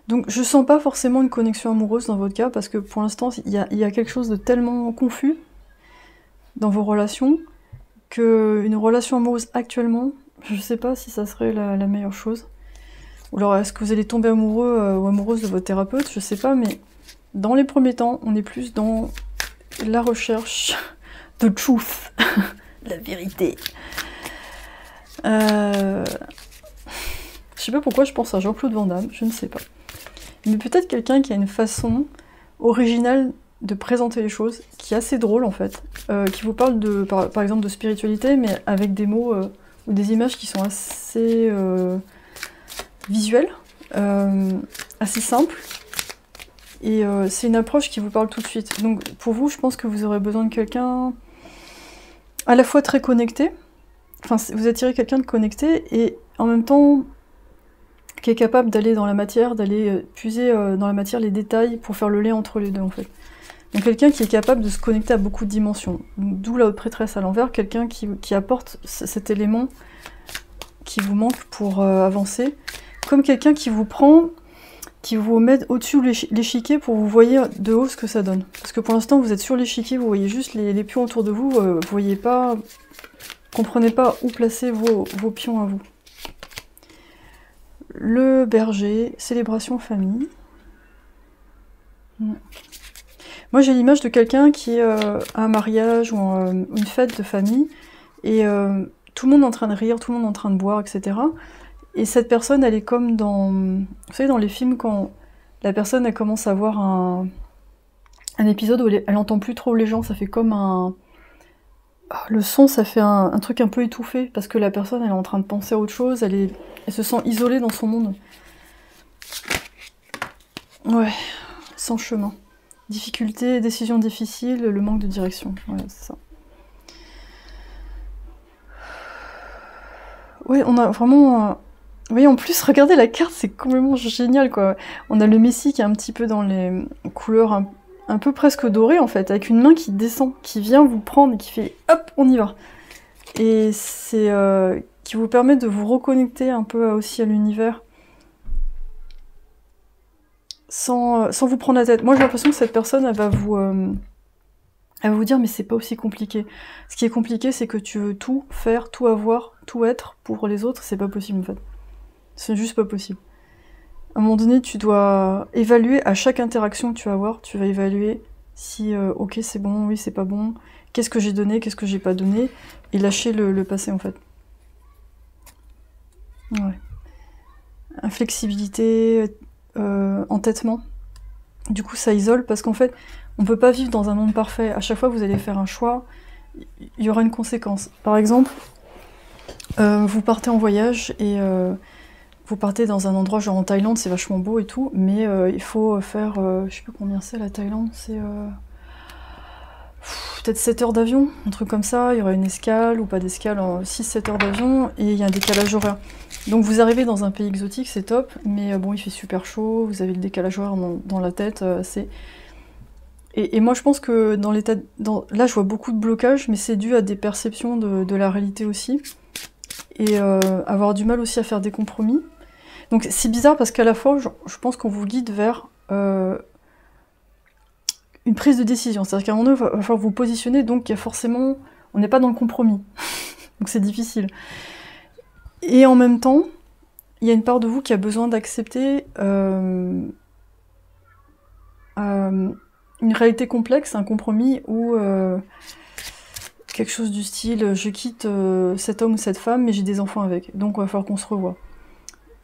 Donc je sens pas forcément une connexion amoureuse dans votre cas, parce que pour l'instant il y a quelque chose de tellement confus dans vos relations, qu'une relation amoureuse actuellement, je sais pas si ça serait la meilleure chose. Ou alors est-ce que vous allez tomber amoureux ou amoureuse de votre thérapeute, je sais pas, mais dans les premiers temps, on est plus dans la recherche de truth, la vérité. Je sais pas pourquoi je pense à Jean-Claude Van Damme, je ne sais pas. Mais peut-être quelqu'un qui a une façon originale de présenter les choses, qui est assez drôle en fait, qui vous parle par exemple de spiritualité, mais avec des mots ou des images qui sont assez visuelles, assez simples, et c'est une approche qui vous parle tout de suite. Donc pour vous, je pense que vous aurez besoin de quelqu'un à la fois très connecté, enfin vous attirez quelqu'un de connecté, et en même temps qui est capable d'aller dans la matière, d'aller puiser dans la matière les détails pour faire le lien entre les deux en fait. Donc quelqu'un qui est capable de se connecter à beaucoup de dimensions. D'où la haute prêtresse à l'envers, quelqu'un qui apporte cet élément qui vous manque pour avancer. Comme quelqu'un qui vous prend, qui vous met au-dessus de l'échiquier pour que vous voyez de haut ce que ça donne. Parce que pour l'instant vous êtes sur l'échiquier, vous voyez juste les pions autour de vous, vous voyez pas, comprenez pas où placer vos pions à vous. Le berger, célébration famille. Moi j'ai l'image de quelqu'un qui est à un mariage ou une fête de famille, et tout le monde est en train de rire, tout le monde est en train de boire, etc. Et cette personne, elle est comme dans... Vous savez, dans les films, quand la personne, elle commence à avoir un épisode où elle entend plus trop les gens, ça fait comme un... Le son, ça fait un truc un peu étouffé, parce que la personne, elle est en train de penser à autre chose, elle se sent isolée dans son monde. Ouais, sans chemin. Difficulté, décision difficile, le manque de direction. Voilà, c'est ça. Ouais, on a vraiment... Vous voyez, en plus, regardez la carte, c'est complètement génial, quoi. On a le Messie qui est un petit peu dans les couleurs un peu presque dorées, en fait, avec une main qui descend, qui vient vous prendre et qui fait « hop, on y va ». Et c'est... qui vous permet de vous reconnecter un peu aussi à l'univers. sans vous prendre la tête. Moi j'ai l'impression que cette personne, elle va vous dire mais c'est pas aussi compliqué. Ce qui est compliqué, c'est que tu veux tout faire, tout avoir, tout être pour les autres, c'est pas possible en fait. C'est juste pas possible. À un moment donné, tu dois évaluer à chaque interaction que tu vas avoir, tu vas évaluer si ok c'est bon, oui c'est pas bon, qu'est-ce que j'ai donné, qu'est-ce que j'ai pas donné, et lâcher le passé en fait. Ouais. Inflexibilité, entêtement. Du coup ça isole parce qu'en fait, on peut pas vivre dans un monde parfait. À chaque fois que vous allez faire un choix, il y aura une conséquence. Par exemple, vous partez en voyage et vous partez dans un endroit genre en Thaïlande, c'est vachement beau et tout, mais il faut faire, je sais plus combien c'est la Thaïlande, c'est peut-être 7 heures d'avion, un truc comme ça, il y aura une escale ou pas d'escale, 6-7 heures d'avion, et il y a un décalage horaire. Donc vous arrivez dans un pays exotique, c'est top, mais bon, il fait super chaud, vous avez le décalage horaire dans la tête, c'est... Et moi je pense que dans l'état... Là je vois beaucoup de blocages, mais c'est dû à des perceptions de la réalité aussi, et avoir du mal aussi à faire des compromis. Donc c'est bizarre parce qu'à la fois, je pense qu'on vous guide vers une prise de décision. C'est-à-dire qu'à un moment donné, il va falloir vous positionner, donc il y a forcément... On n'est pas dans le compromis. Donc c'est difficile. Et en même temps, il y a une part de vous qui a besoin d'accepter une réalité complexe, un compromis ou quelque chose du style je quitte cet homme ou cette femme, mais j'ai des enfants avec. Donc il va falloir qu'on se revoie.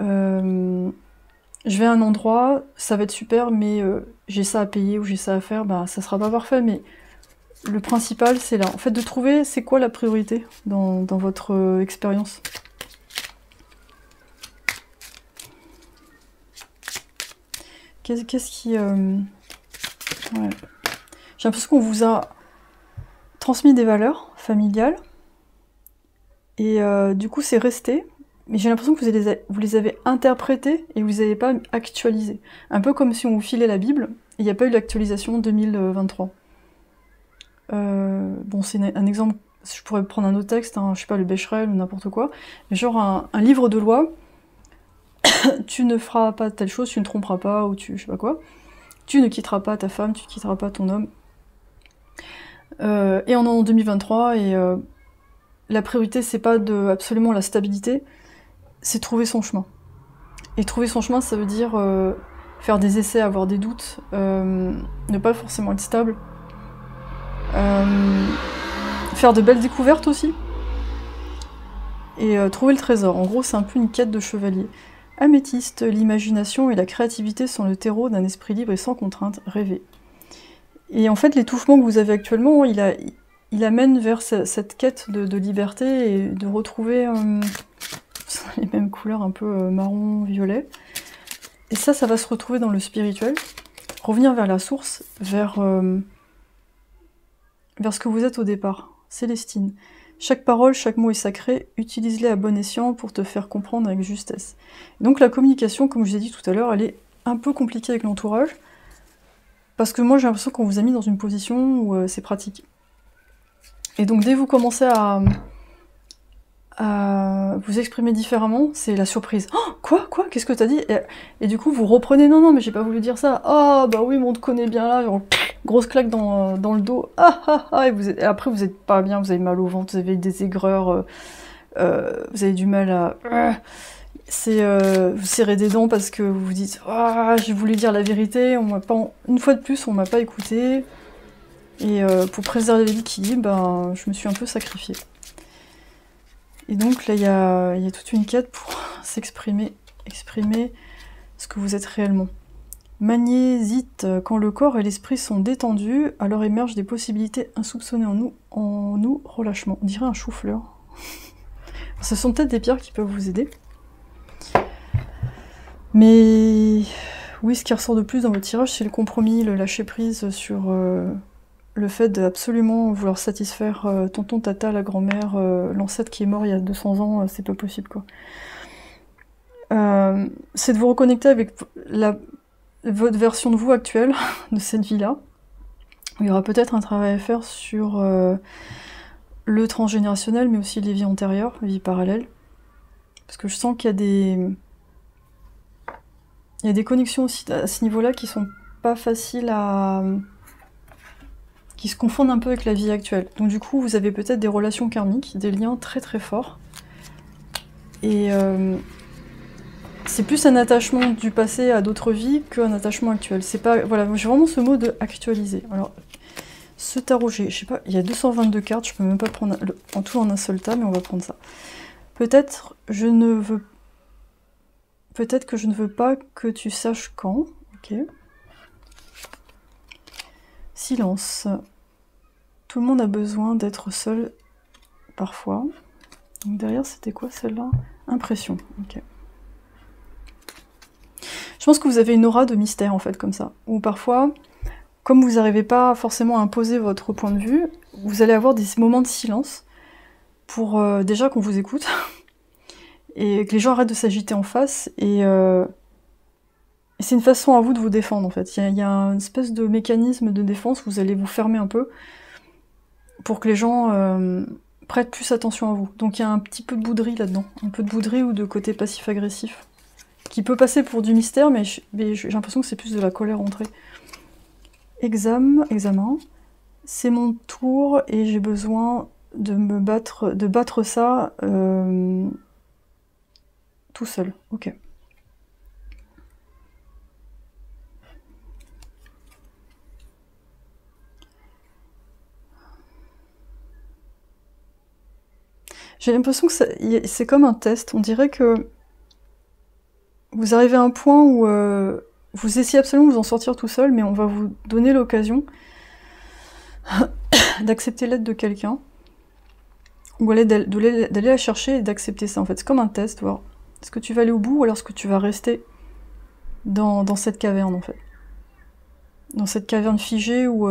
Je vais à un endroit, ça va être super, mais j'ai ça à payer ou j'ai ça à faire, bah ça sera pas parfait, mais le principal c'est là. En fait, de trouver c'est quoi la priorité dans votre expérience. Qu'est-ce qui... Ouais. J'ai l'impression qu'on vous a transmis des valeurs familiales, et du coup c'est resté, mais j'ai l'impression que vous les avez interprétées et vous les avez pas actualisées. Un peu comme si on vous filait la Bible, et il n'y a pas eu l'actualisation 2023. Bon, c'est un exemple, je pourrais prendre un autre texte, hein, je sais pas, le Becherel ou n'importe quoi, mais genre un livre de loi, tu ne feras pas telle chose, tu ne tromperas pas, ou je sais pas quoi, tu ne quitteras pas ta femme, tu ne quitteras pas ton homme. Et on est en 2023, et la priorité c'est pas absolument la stabilité, c'est trouver son chemin. Et trouver son chemin, ça veut dire faire des essais, avoir des doutes, ne pas forcément être stable, faire de belles découvertes aussi, et trouver le trésor. En gros, c'est un peu une quête de chevalier. Améthyste, l'imagination et la créativité sont le terreau d'un esprit libre et sans contrainte, rêver. Et en fait, l'étouffement que vous avez actuellement, il amène vers cette quête de liberté et de retrouver les mêmes couleurs un peu marron, violet. Et ça va se retrouver dans le spirituel. Revenir vers la source, vers ce que vous êtes au départ. Célestine. Chaque parole, chaque mot est sacré, utilise-les à bon escient pour te faire comprendre avec justesse. Et donc la communication, comme je vous ai dit tout à l'heure, elle est un peu compliquée avec l'entourage, parce que moi j'ai l'impression qu'on vous a mis dans une position où c'est pratique. Et donc dès que vous commencez à vous exprimer différemment, c'est la surprise. Oh, quoi qu'est-ce que t'as dit, et du coup vous reprenez, non mais j'ai pas voulu dire ça. Ah bah oui, mais on te connaît bien là, genre, grosse claque dans le dos. Et après vous êtes pas bien, vous avez mal au ventre, vous avez des aigreurs, vous avez du mal à... vous serrez des dents parce que vous vous dites ah, j'ai voulu dire la vérité, une fois de plus on m'a pas écouté, et pour préserver l'équilibre, ben, je me suis un peu sacrifiée. Et donc là il y a toute une quête pour exprimer ce que vous êtes réellement. Magnésite, quand le corps et l'esprit sont détendus, alors émergent des possibilités insoupçonnées en nous, relâchement. On dirait un chou-fleur. Ce sont peut-être des pierres qui peuvent vous aider. Mais oui, ce qui ressort de plus dans votre tirage, c'est le compromis, le lâcher-prise sur le fait d'absolument vouloir satisfaire tonton, tata, la grand-mère, l'ancêtre qui est mort il y a 200 ans, c'est pas possible, quoi. C'est de vous reconnecter avec votre version de vous actuelle, de cette vie-là. Il y aura peut-être un travail à faire sur le transgénérationnel, mais aussi les vies antérieures, les vies parallèles. Parce que je sens qu'il y a Il y a des connexions aussi à ce niveau-là qui sont pas faciles à... qui se confondent un peu avec la vie actuelle. Donc du coup, vous avez peut-être des relations karmiques, des liens très très forts. Et c'est plus un attachement du passé à d'autres vies qu'un attachement actuel. C'est pas... Voilà, j'ai vraiment ce mot de actualiser. Alors, ce tarot, je sais pas, il y a 222 cartes, je peux même pas prendre en tout en un seul tas, mais on va prendre ça. Peut-être que je ne veux pas que tu saches quand. Ok. Silence. Tout le monde a besoin d'être seul parfois. Donc derrière, c'était quoi celle-là? Impression. Ok. Je pense que vous avez une aura de mystère en fait, comme ça. Ou parfois, comme vous n'arrivez pas forcément à imposer votre point de vue, vous allez avoir des moments de silence pour déjà qu'on vous écoute et que les gens arrêtent de s'agiter en face. Et c'est une façon à vous de vous défendre en fait. Il y a une espèce de mécanisme de défense où vous allez vous fermer un peu pour que les gens prêtent plus attention à vous. Donc il y a un petit peu de bouderie là-dedans. Un peu de bouderie ou de côté passif-agressif. Qui peut passer pour du mystère, mais j'ai l'impression que c'est plus de la colère entrée. Examen. C'est mon tour et j'ai besoin de battre ça tout seul. Ok. J'ai l'impression que c'est comme un test. On dirait que vous arrivez à un point où vous essayez absolument de vous en sortir tout seul, mais on va vous donner l'occasion d'accepter l'aide de quelqu'un, ou d'aller la chercher et d'accepter ça en fait. C'est comme un test, voir est-ce que tu vas aller au bout ou alors est-ce que tu vas rester dans cette caverne en fait. Dans cette caverne figée où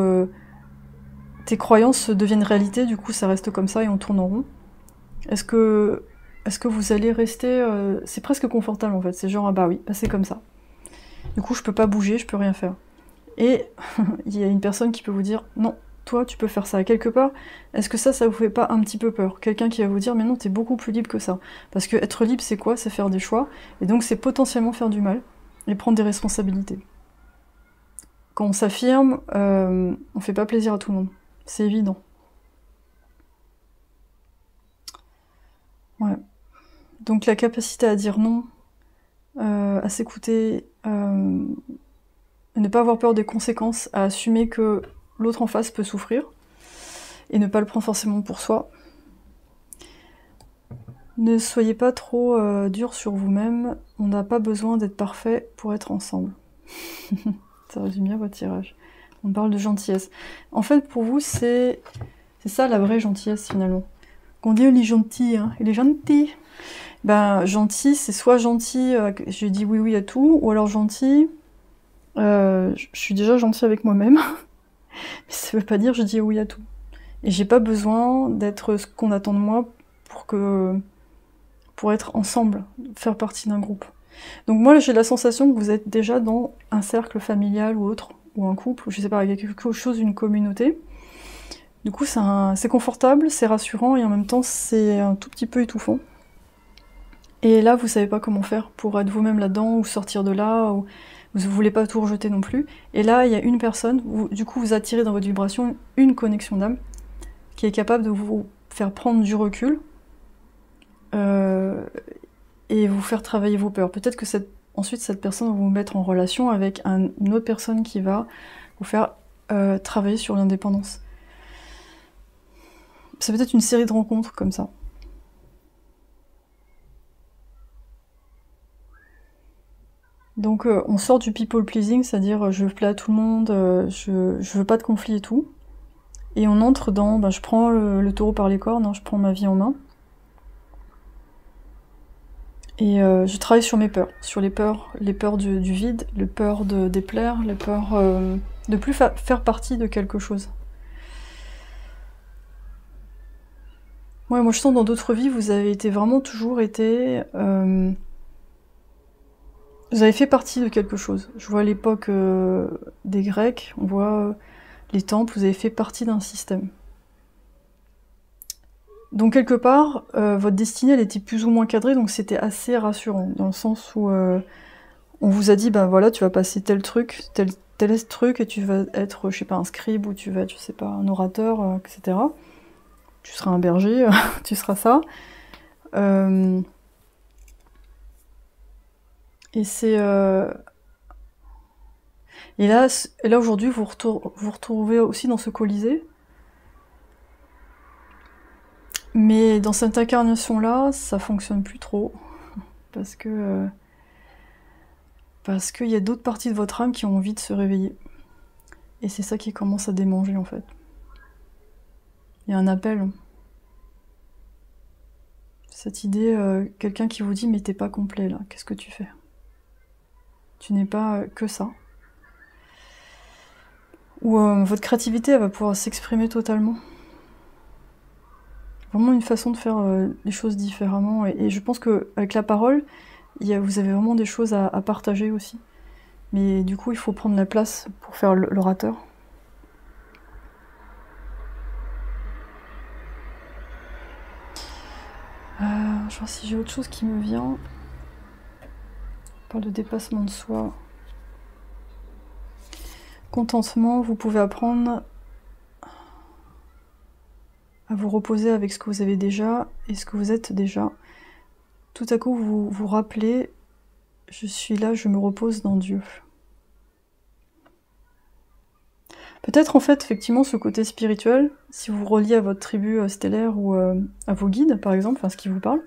tes croyances deviennent réalité, du coup ça reste comme ça et on tourne en rond. Est-ce que vous allez rester... c'est presque confortable en fait, c'est genre ah bah oui, bah c'est comme ça. Du coup je peux pas bouger, je peux rien faire. Et il y a une personne qui peut vous dire non, toi tu peux faire ça. Quelque part, est-ce que ça vous fait pas un petit peu peur? Quelqu'un qui va vous dire mais non, t'es beaucoup plus libre que ça. Parce que être libre c'est quoi? C'est faire des choix, et donc c'est potentiellement faire du mal, et prendre des responsabilités. Quand on s'affirme, on fait pas plaisir à tout le monde. C'est évident. Ouais. Donc la capacité à dire non, à s'écouter, ne pas avoir peur des conséquences, à assumer que l'autre en face peut souffrir, et ne pas le prendre forcément pour soi. Ne soyez pas trop dur sur vous-même, on n'a pas besoin d'être parfait pour être ensemble. Ça résume bien votre tirage. On parle de gentillesse. En fait, pour vous, c'est ça la vraie gentillesse finalement. Qu'on dit il est gentil, hein, il est gentil. Ben, gentil, c'est soit gentil, je dis oui à tout, ou alors gentil, je suis déjà gentil avec moi-même, mais ça veut pas dire je dis oui à tout. Et j'ai pas besoin d'être ce qu'on attend de moi pour être ensemble, faire partie d'un groupe. Donc moi, j'ai la sensation que vous êtes déjà dans un cercle familial ou autre, ou un couple, ou je sais pas, il y a quelque chose, une communauté. Du coup, c'est confortable, c'est rassurant, et en même temps, c'est un tout petit peu étouffant. Et là, vous savez pas comment faire pour être vous-même là-dedans, ou sortir de là, ou vous voulez pas tout rejeter non plus. Et là, il y a une personne, du coup, vous attirez dans votre vibration une connexion d'âme, qui est capable de vous faire prendre du recul, et vous faire travailler vos peurs. Peut-être que ensuite, cette personne va vous mettre en relation avec une autre personne qui va vous faire travailler sur l'indépendance. C'est peut-être une série de rencontres comme ça. Donc on sort du people pleasing, c'est-à-dire je plais à tout le monde, je veux pas de conflit et tout. Et on entre dans, je prends le taureau par les cornes, hein, je prends ma vie en main. Et je travaille sur mes peurs, sur les peurs du vide, les peurs de déplaire, les peurs de plus faire partie de quelque chose. Ouais, moi je sens dans d'autres vies, vous avez toujours été... vous avez fait partie de quelque chose. Je vois l'époque des Grecs, on voit les temples, vous avez fait partie d'un système. Donc quelque part, votre destinée, elle était plus ou moins cadrée, donc c'était assez rassurant, dans le sens où On vous a dit, ben voilà, tu vas passer tel truc, tel truc, et tu vas être, je sais pas, un scribe, ou tu vas être, je sais pas, un orateur, etc. Tu seras un berger, tu seras ça. Et c'est... Et là aujourd'hui, vous retrouvez aussi dans ce Colisée. Mais dans cette incarnation-là, ça fonctionne plus trop. Parce que... parce qu'il y a d'autres parties de votre âme qui ont envie de se réveiller. Et c'est ça qui commence à démanger, en fait. Il y a un appel. Cette idée, quelqu'un qui vous dit « mais t'es pas complet, là, qu'est-ce que tu fais ? Tu n'es pas que ça. » Ou votre créativité, elle va pouvoir s'exprimer totalement. Vraiment une façon de faire les choses différemment. Et je pense qu'avec la parole, vous avez vraiment des choses à partager aussi. Mais du coup, il faut prendre la place pour faire l'orateur. Je vois si j'ai autre chose qui me vient. On parle de dépassement de soi. Contentement, vous pouvez apprendre à vous reposer avec ce que vous avez déjà et ce que vous êtes déjà. Tout à coup, vous vous rappelez, je suis là, je me repose dans Dieu. Peut-être en fait, effectivement, ce côté spirituel, si vous reliez à votre tribu stellaire ou à vos guides, par exemple, enfin ce qui vous parle,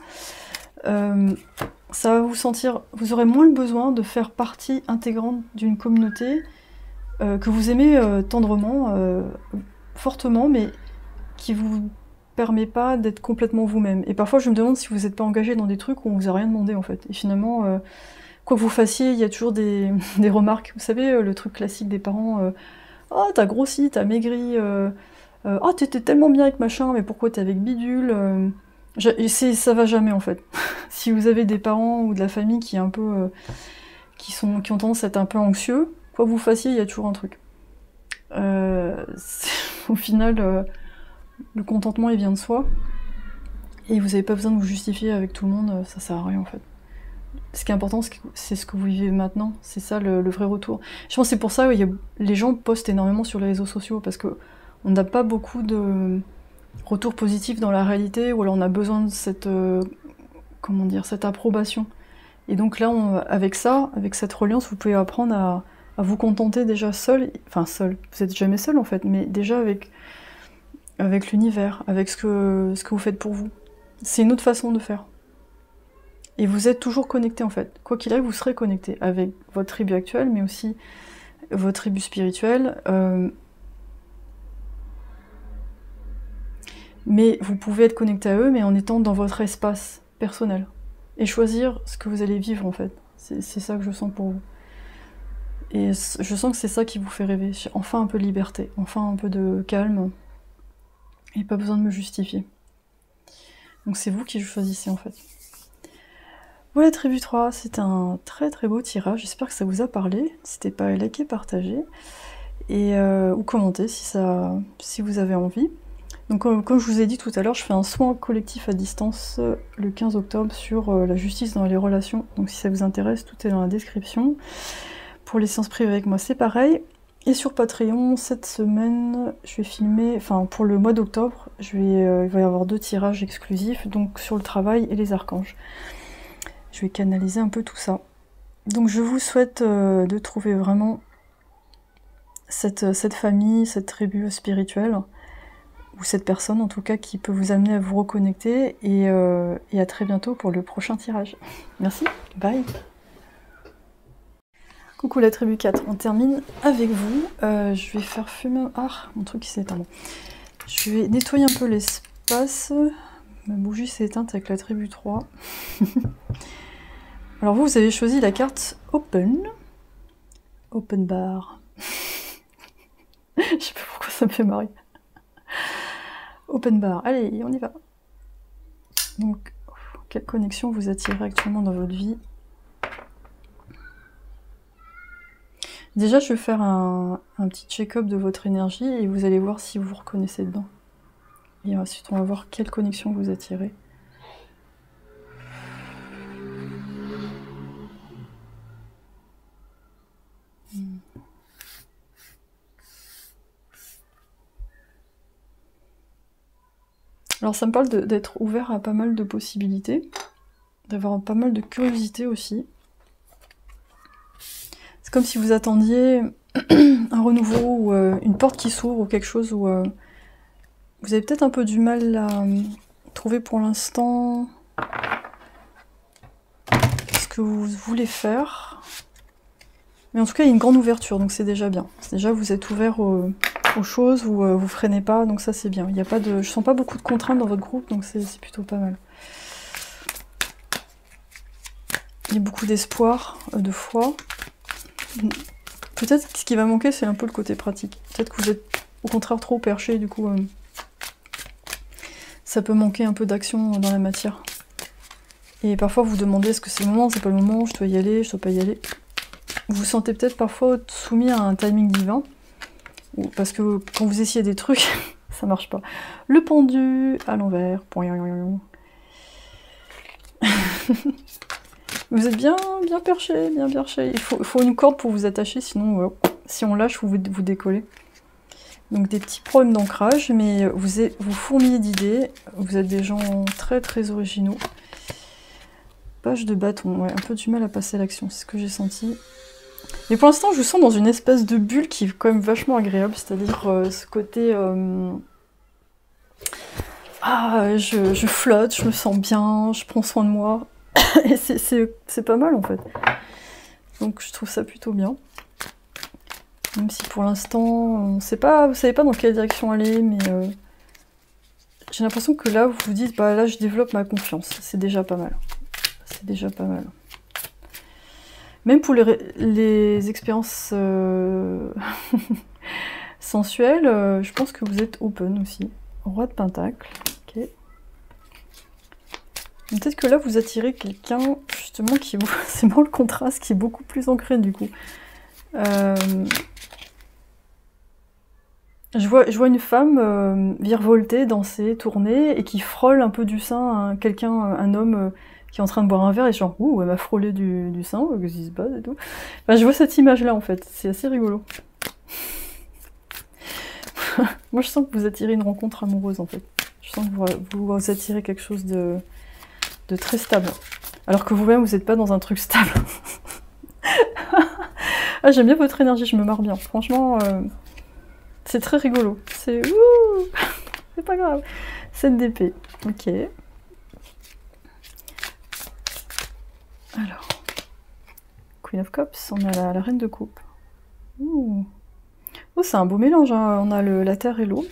ça va vous sentir, vous aurez moins le besoin de faire partie intégrante d'une communauté que vous aimez tendrement, fortement, mais qui vous permet pas d'être complètement vous-même. Et parfois, je me demande si vous n'êtes pas engagé dans des trucs où on vous a rien demandé, en fait. Et finalement, quoi que vous fassiez, il y a toujours des remarques. Vous savez, le truc classique des parents, oh, t'as grossi, t'as maigri, oh, t'étais tellement bien avec machin, mais pourquoi t'es avec bidule ça va jamais, en fait. Si vous avez des parents ou de la famille qui est un peu... qui ont tendance à être un peu anxieux, quoi que vous fassiez, il y a toujours un truc. Au final, le contentement, il vient de soi. Et vous n'avez pas besoin de vous justifier avec tout le monde, ça sert à rien, en fait. Ce qui est important, c'est ce que vous vivez maintenant. C'est ça, le vrai retour. Je pense que c'est pour ça que les gens postent énormément sur les réseaux sociaux, parce que on n'a pas beaucoup de retours positifs dans la réalité, ou alors on a besoin de cette... comment dire, cette approbation. Et donc là, avec ça, avec cette reliance, vous pouvez apprendre à vous contenter déjà seul, enfin seul, vous n'êtes jamais seul en fait, mais déjà avec l'univers, avec ce que vous faites pour vous. C'est une autre façon de faire. Et vous êtes toujours connecté en fait. Quoi qu'il arrive, vous serez connecté avec votre tribu actuelle, mais aussi votre tribu spirituelle. Mais vous pouvez être connecté à eux, mais en étant dans votre espace personnel. Et choisir ce que vous allez vivre en fait. C'est ça que je sens pour vous. Et je sens que c'est ça qui vous fait rêver. Enfin un peu de liberté, enfin un peu de calme. Et pas besoin de me justifier. Donc c'est vous qui choisissez en fait. Voilà, tribu 3, c'est un très très beau tirage. J'espère que ça vous a parlé. N'hésitez pas à liker, partager. Et, ou commenter si vous avez envie. Donc comme je vous ai dit tout à l'heure, je fais un soin collectif à distance le 15 octobre sur la justice dans les relations. Donc si ça vous intéresse, tout est dans la description. Pour les séances privées avec moi, c'est pareil. Et sur Patreon, cette semaine, je vais filmer, enfin pour le mois d'octobre, il va y avoir 2 tirages exclusifs, donc sur le travail et les archanges. Je vais canaliser un peu tout ça. Donc je vous souhaite de trouver vraiment cette famille, cette tribu spirituelle, ou cette personne en tout cas qui peut vous amener à vous reconnecter, et à très bientôt pour le prochain tirage. Merci, bye. Coucou la tribu 4, on termine avec vous. Je vais faire fumer... Ah, mon truc qui s'est éteint. Je vais nettoyer un peu l'espace. Ma bougie s'est éteinte avec la tribu 3. Alors vous avez choisi la carte Open. Open Bar. Je sais pas pourquoi ça me fait marrer. Open Bar, allez, on y va. Donc, quelle connexion vous attirez actuellement dans votre vie? Déjà, je vais faire un petit check-up de votre énergie et vous allez voir si vous vous reconnaissez dedans. Et ensuite, on va voir quelle connexion vous attirez. Alors ça me parle d'être ouvert à pas mal de possibilités, d'avoir pas mal de curiosité aussi. C'est comme si vous attendiez un renouveau ou une porte qui s'ouvre ou quelque chose où vous avez peut-être un peu du mal à trouver pour l'instant ce que vous voulez faire. Mais en tout cas, il y a une grande ouverture, donc c'est déjà bien. Déjà, vous êtes ouvert aux choses, vous freinez pas, donc ça c'est bien. Il y a pas de, je sens pas beaucoup de contraintes dans votre groupe, donc c'est plutôt pas mal. Il y a beaucoup d'espoir, de foi. Peut-être que ce qui va manquer, c'est un peu le côté pratique. Peut-être que vous êtes au contraire trop perché, du coup, ça peut manquer un peu d'action dans la matière. Et parfois vous vous demandez est-ce que c'est le moment, c'est pas le moment, je dois y aller, je dois pas y aller. Vous vous sentez peut-être parfois soumis à un timing divin, parce que quand vous essayez des trucs, ça marche pas. Le pendu à l'envers. Vous êtes bien perché, bien perché. Il faut une corde pour vous attacher, sinon si on lâche, vous décollez. Donc des petits problèmes d'ancrage, mais vous fourmillez d'idées, vous êtes des gens très très originaux. Page de bâton, ouais, un peu du mal à passer à l'action, c'est ce que j'ai senti. Mais pour l'instant, je vous sens dans une espèce de bulle qui est quand même vachement agréable, c'est-à-dire ce côté... je flotte, je me sens bien, je prends soin de moi. Et c'est pas mal en fait. Donc je trouve ça plutôt bien. Même si pour l'instant, vous savez pas dans quelle direction aller, mais j'ai l'impression que là, vous vous dites, bah là, je développe ma confiance. C'est déjà pas mal. C'est déjà pas mal. Même pour les expériences sensuelles, je pense que vous êtes open aussi. Roi de Pentacle. Ok. Peut-être que là, vous attirez quelqu'un, justement, qui vous... C'est bon le contraste, qui est beaucoup plus ancré, du coup. Je vois une femme virevolter, danser, tourner, et qui frôle un peu du sein à quelqu'un, un homme qui est en train de boire un verre, et genre, ouh, elle m'a frôlé du sein, qu'est-ce qui se passe et tout. Enfin, je vois cette image-là, en fait, c'est assez rigolo. Moi, je sens que vous attirez une rencontre amoureuse, en fait. Je sens que vous attirez quelque chose de très stable. Alors que vous-même, vous n'êtes pas dans un truc stable. Ah, j'aime bien votre énergie, je me marre bien. Franchement... c'est très rigolo. C'est c'est pas grave. 7 d'épée. Ok. Alors. Queen of Cups, on a la reine de coupe. Ouh. Oh, c'est un beau mélange. Hein. On a la terre et l'eau.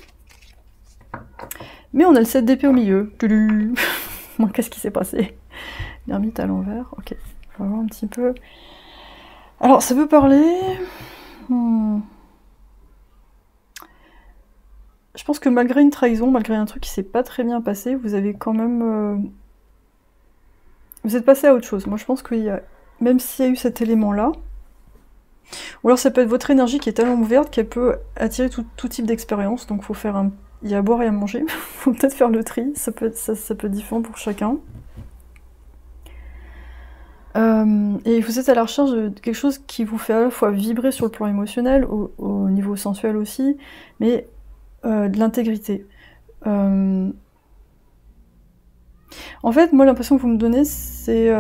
Mais on a le 7 d'épée au milieu. Qu'est-ce qui s'est passé? L'ermite à l'envers. Ok. On va voir un petit peu. Alors, ça peut parler... Je pense que malgré une trahison, malgré un truc qui s'est pas très bien passé, vous avez quand même... Vous êtes passé à autre chose. Moi, je pense qu'il y a... Même s'il y a eu cet élément-là, ou alors ça peut être votre énergie qui est tellement ouverte qu'elle peut attirer tout type d'expérience. Donc, faut faire un... Il y a à boire et à manger. Faut peut-être faire le tri. Ça peut être différent pour chacun. Et vous êtes à la recherche de quelque chose qui vous fait à la fois vibrer sur le plan émotionnel, au niveau sensuel aussi, mais... de l'intégrité. En fait, moi, l'impression que vous me donnez, c'est...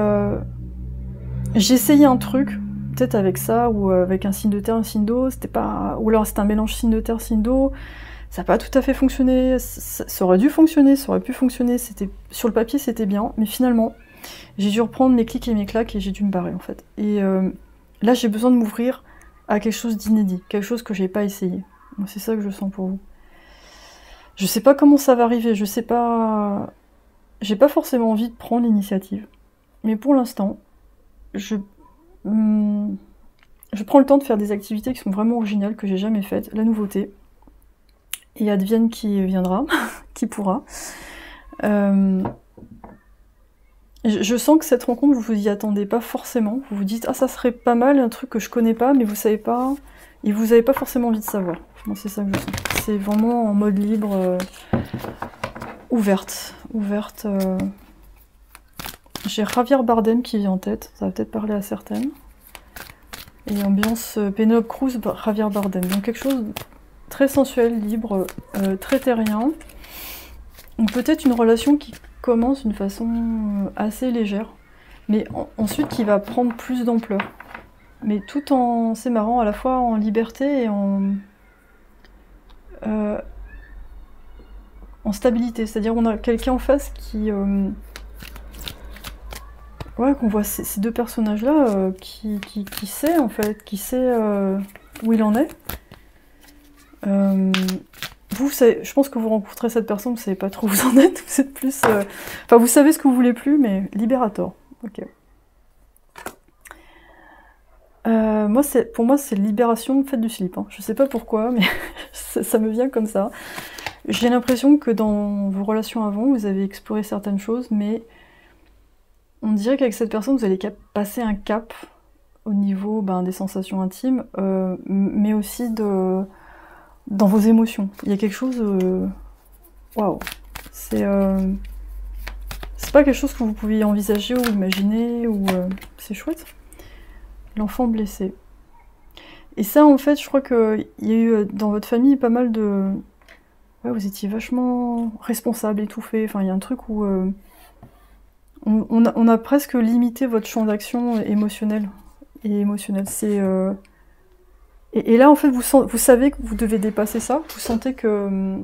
j'ai essayé un truc, peut-être avec ça, ou avec un signe de terre, un signe d'eau, c'était pas... Ou alors c'était un mélange signe de terre, signe d'eau, ça n'a pas tout à fait fonctionné, ça aurait dû fonctionner, ça aurait pu fonctionner, sur le papier c'était bien, mais finalement, j'ai dû reprendre mes clics et mes claques et j'ai dû me barrer, en fait. Et là, j'ai besoin de m'ouvrir à quelque chose d'inédit, quelque chose que j'ai pas essayé. C'est ça que je sens pour vous. Je sais pas comment ça va arriver, je sais pas... J'ai pas forcément envie de prendre l'initiative. Mais pour l'instant, je prends le temps de faire des activités qui sont vraiment originales, que j'ai jamais faites, la nouveauté. Et advienne qui viendra, qui pourra. Je sens que cette rencontre, vous vous y attendez pas forcément. Vous vous dites, ah ça serait pas mal, un truc que je connais pas, mais vous savez pas... Et vous avez pas forcément envie de savoir. Moi, c'est ça que je sens. C'est vraiment en mode libre, ouverte. J'ai Javier Bardem qui vient en tête, ça va peut-être parler à certaines. Et ambiance Penelope Cruz, Javier Bardem. Donc quelque chose de très sensuel, libre, très terrien. Donc peut-être une relation qui commence d'une façon assez légère, mais ensuite qui va prendre plus d'ampleur. Mais tout en, c'est marrant, à la fois en liberté et euh, en stabilité. C'est-à-dire on a quelqu'un en face qui... ouais, qu'on voit ces deux personnages-là qui sait en fait, qui sait où il en est. Vous savez, je pense que vous rencontrez cette personne, vous savez pas trop où vous en êtes, vous êtes plus... Enfin, vous savez ce que vous voulez plus, mais Libérator. Ok. Pour moi, c'est libération faite du slip. Hein. Je sais pas pourquoi, mais ça me vient comme ça. J'ai l'impression que dans vos relations avant, vous avez exploré certaines choses, mais on dirait qu'avec cette personne, vous allez passer un cap au niveau des sensations intimes, mais aussi dans vos émotions. Il y a quelque chose... Waouh! C'est pas quelque chose que vous pouviez envisager ou imaginer, ou c'est chouette. L'enfant blessé. Et ça, en fait, je crois qu'il y a eu dans votre famille pas mal de... Ouais, vous étiez vachement responsable, étouffé. Enfin, il y a un truc où on a presque limité votre champ d'action émotionnel. Et émotionnel. Et là, en fait, vous savez que vous devez dépasser ça. Vous sentez que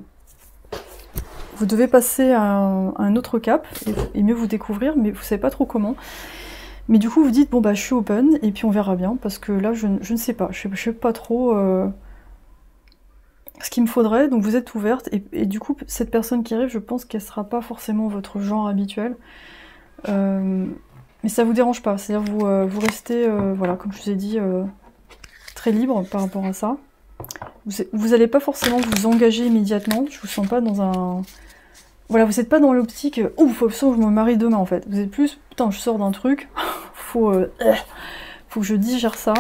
vous devez passer à un autre cap et mieux vous découvrir, mais vous savez pas trop comment. Mais du coup, vous dites, bon, bah, je suis open, et puis on verra bien, parce que là, je ne sais pas. Je sais pas trop ce qu'il me faudrait, donc vous êtes ouverte, et du coup, cette personne qui arrive, je pense qu'elle sera pas forcément votre genre habituel. Mais ça vous dérange pas, c'est-à-dire vous restez, voilà, comme je vous ai dit, très libre par rapport à ça. Vous allez pas forcément vous engager immédiatement, je vous sens pas dans un... Voilà, vous êtes pas dans l'optique « Oh, faut absolument que je me marie demain » en fait. Vous êtes plus « Putain, je sors d'un truc, faut que je digère ça. »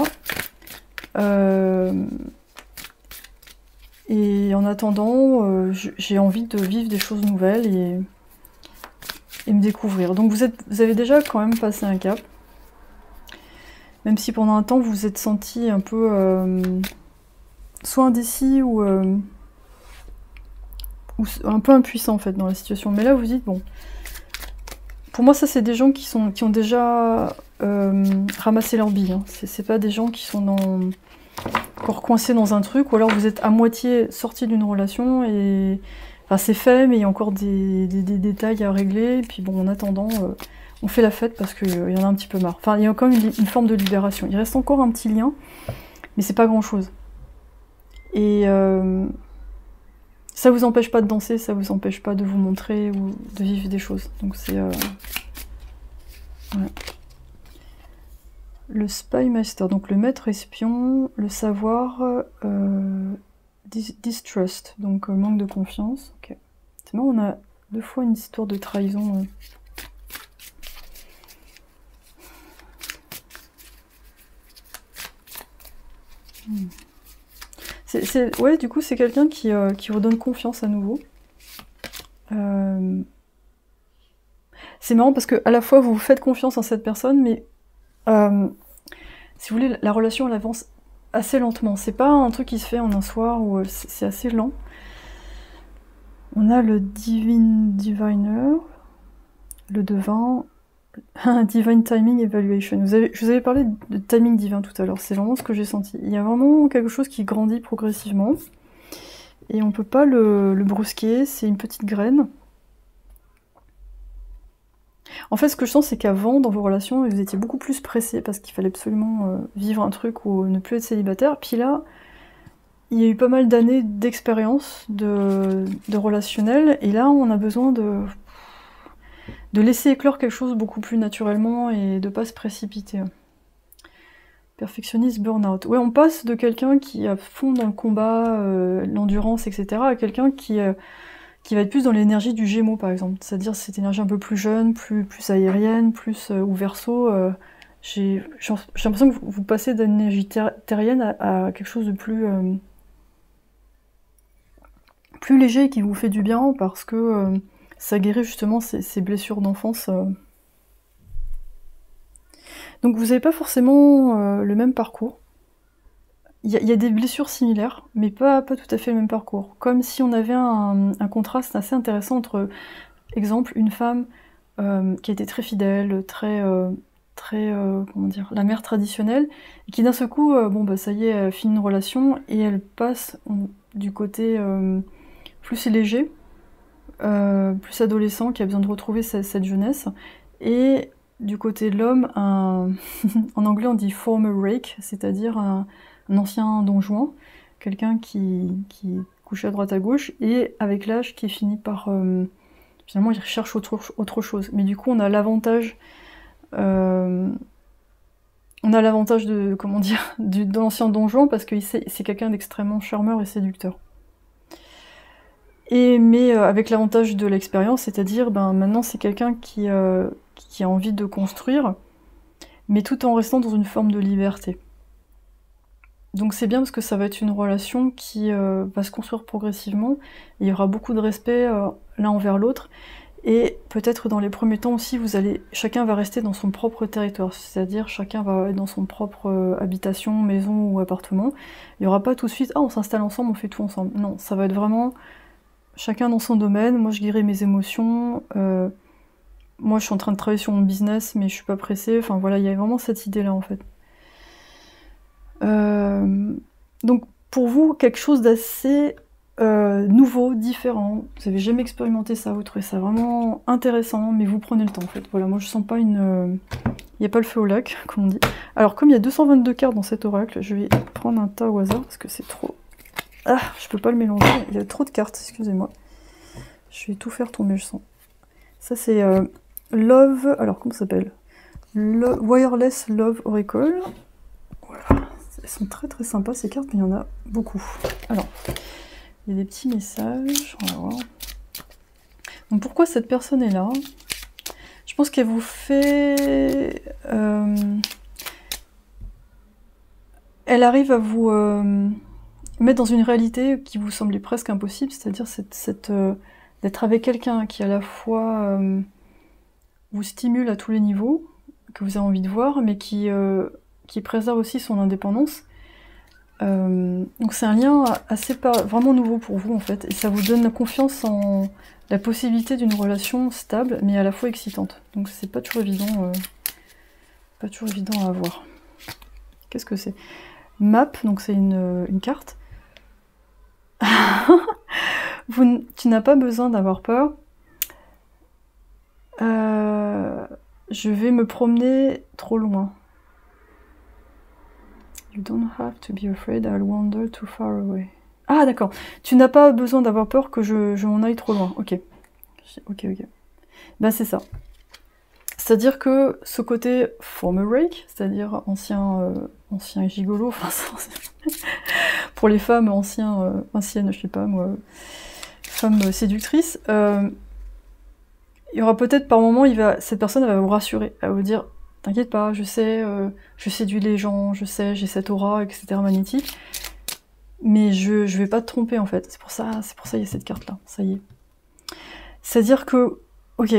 Et en attendant, j'ai envie de vivre des choses nouvelles et me découvrir. Donc vous avez déjà quand même passé un cap. Même si pendant un temps vous vous êtes senti un peu soit indécis ou un peu impuissant en fait dans la situation. Mais là vous dites bon, pour moi ça c'est des gens qui ont déjà ramassé leur bille. Hein. C'est pas des gens qui sont encore coincés dans un truc, ou alors vous êtes à moitié sorti d'une relation et enfin c'est fait, mais il y a encore des détails à régler. Et puis bon, en attendant, on fait la fête parce qu'il y en a un petit peu marre. Enfin, il y a quand même une forme de libération. Il reste encore un petit lien, mais c'est pas grand chose. Et ça vous empêche pas de danser, ça vous empêche pas de vous montrer ou de vivre des choses. Donc c'est... ouais. Le Spy Master, donc le maître espion, le savoir, distrust, donc manque de confiance. Okay. C'est marrant, on a 2 fois une histoire de trahison. Ouais, du coup, c'est quelqu'un qui vous donne confiance à nouveau. C'est marrant parce que à la fois vous faites confiance en cette personne, mais si vous voulez, la relation elle avance assez lentement. C'est pas un truc qui se fait en un soir, ou c'est assez lent. On a le Diviner, le devin, Divine Timing Evaluation. Je vous avais parlé de timing divin tout à l'heure, c'est vraiment ce que j'ai senti. Il y a vraiment quelque chose qui grandit progressivement, et on peut pas le brusquer, c'est une petite graine. En fait, ce que je sens, c'est qu'avant, dans vos relations, vous étiez beaucoup plus pressés parce qu'il fallait absolument vivre un truc ou ne plus être célibataire. Puis là, il y a eu pas mal d'années d'expérience de relationnel, et là, on a besoin de laisser éclore quelque chose beaucoup plus naturellement et de pas se précipiter. Perfectionniste burn-out. Ouais, on passe de quelqu'un qui est à fond dans le combat, l'endurance, etc., à quelqu'un qui va être plus dans l'énergie du Gémeaux, par exemple. C'est-à-dire cette énergie un peu plus jeune, plus aérienne, plus ou verso. J'ai l'impression que vous passez d'une énergie terrienne à quelque chose de plus léger et qui vous fait du bien, parce que ça guérit justement ces blessures d'enfance. Donc vous n'avez pas forcément le même parcours. y a des blessures similaires, mais pas tout à fait le même parcours. Comme si on avait un contraste assez intéressant entre, exemple, une femme qui a été très fidèle, comment dire, la mère traditionnelle, et qui d'un seul coup, bon bah ça y est, elle finit une relation, et elle passe du côté plus léger, plus adolescent, qui a besoin de retrouver cette jeunesse, et du côté de l'homme, en anglais on dit former rake, c'est-à-dire un ancien don Juan, quelqu'un qui couche à droite à gauche, et avec l'âge qui finit par... finalement il recherche autre chose. Mais du coup on a l'avantage de, comment dire, de l'ancien don Juan, parce que c'est quelqu'un d'extrêmement charmeur et séducteur. Mais avec l'avantage de l'expérience, c'est-à-dire maintenant c'est quelqu'un qui a envie de construire, mais tout en restant dans une forme de liberté. Donc c'est bien parce que ça va être une relation qui va se construire progressivement, il y aura beaucoup de respect l'un envers l'autre, et peut-être dans les premiers temps aussi, chacun va rester dans son propre territoire, c'est-à-dire chacun va être dans son propre habitation, maison ou appartement. Il n'y aura pas tout de suite « Ah, on s'installe ensemble, on fait tout ensemble ». Non, ça va être vraiment chacun dans son domaine. Moi, je guéris mes émotions. Moi, je suis en train de travailler sur mon business, mais je suis pas pressée. Enfin voilà, il y a vraiment cette idée-là, en fait. Donc, pour vous, quelque chose d'assez... nouveau, différent, vous avez jamais expérimenté ça, vous trouvez ça vraiment intéressant, mais vous prenez le temps en fait. Voilà, moi je sens pas il n'y a pas le feu au lac, comme on dit. Alors comme il y a 222 cartes dans cet oracle, je vais prendre un tas au hasard, parce que c'est trop... Ah, je peux pas le mélanger, il y a trop de cartes, excusez-moi. Je vais tout faire tomber, je sens. Ça c'est Love... Alors comment ça s'appelle? Wireless Love Oracle. Voilà, elles sont très très sympas ces cartes, mais il y en a beaucoup. Alors... il y a des petits messages, on va voir. Donc pourquoi cette personne est là? Je pense qu'elle vous fait... elle arrive à vous mettre dans une réalité qui vous semblait presque impossible, c'est-à-dire d'être avec quelqu'un qui à la fois vous stimule à tous les niveaux, que vous avez envie de voir, mais qui préserve aussi son indépendance. Donc c'est un lien assez vraiment nouveau pour vous en fait, et ça vous donne confiance en la possibilité d'une relation stable, mais à la fois excitante. Donc c'est pas toujours évident à avoir. Qu'est-ce que c'est? Map, donc c'est une carte. Tu n'as pas besoin d'avoir peur. Je vais me promener trop loin. You don't have to be afraid, I'll wander too far away. Ah d'accord, tu n'as pas besoin d'avoir peur que je m'en aille trop loin. Ok. Ok. Ben c'est ça. C'est-à-dire que ce côté former rake, c'est-à-dire ancien gigolo, enfin pour les femmes anciennes, je sais pas moi, femmes séductrices, il y aura peut-être par moment, cette personne va vous rassurer, elle va vous dire t'inquiète pas, je sais, je séduis les gens, je sais, j'ai cette aura, etc. magnétique, mais je vais pas te tromper en fait. C'est pour ça il y a cette carte là, ça y est. C'est-à-dire que, ok,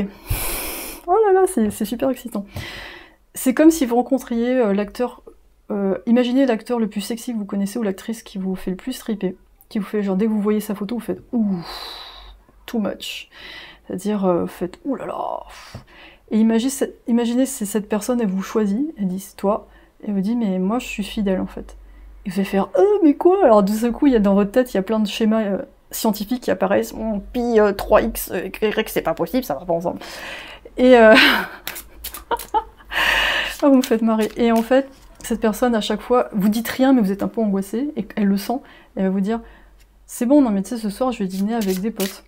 oh là là, c'est super excitant. C'est comme si vous rencontriez l'acteur, imaginez l'acteur le plus sexy que vous connaissez, ou l'actrice qui vous fait le plus triper, qui vous fait genre, dès que vous voyez sa photo, vous faites ouh, too much. C'est-à-dire, vous faites ouh là là. Et imaginez si cette personne, elle vous choisit, elle dit c'est toi, et elle vous dit mais moi je suis fidèle en fait. Et vous allez faire mais quoi? Alors de ce coup, dans votre tête, il y a plein de schémas scientifiques qui apparaissent, pi 3x, y c'est pas possible, ça va pas ensemble. Et oh, vous me faites marrer. Et en fait, cette personne à chaque fois, vous dites rien mais vous êtes un peu angoissé, et elle le sent, et elle va vous dire c'est bon, non mais tu sais ce soir je vais dîner avec des potes.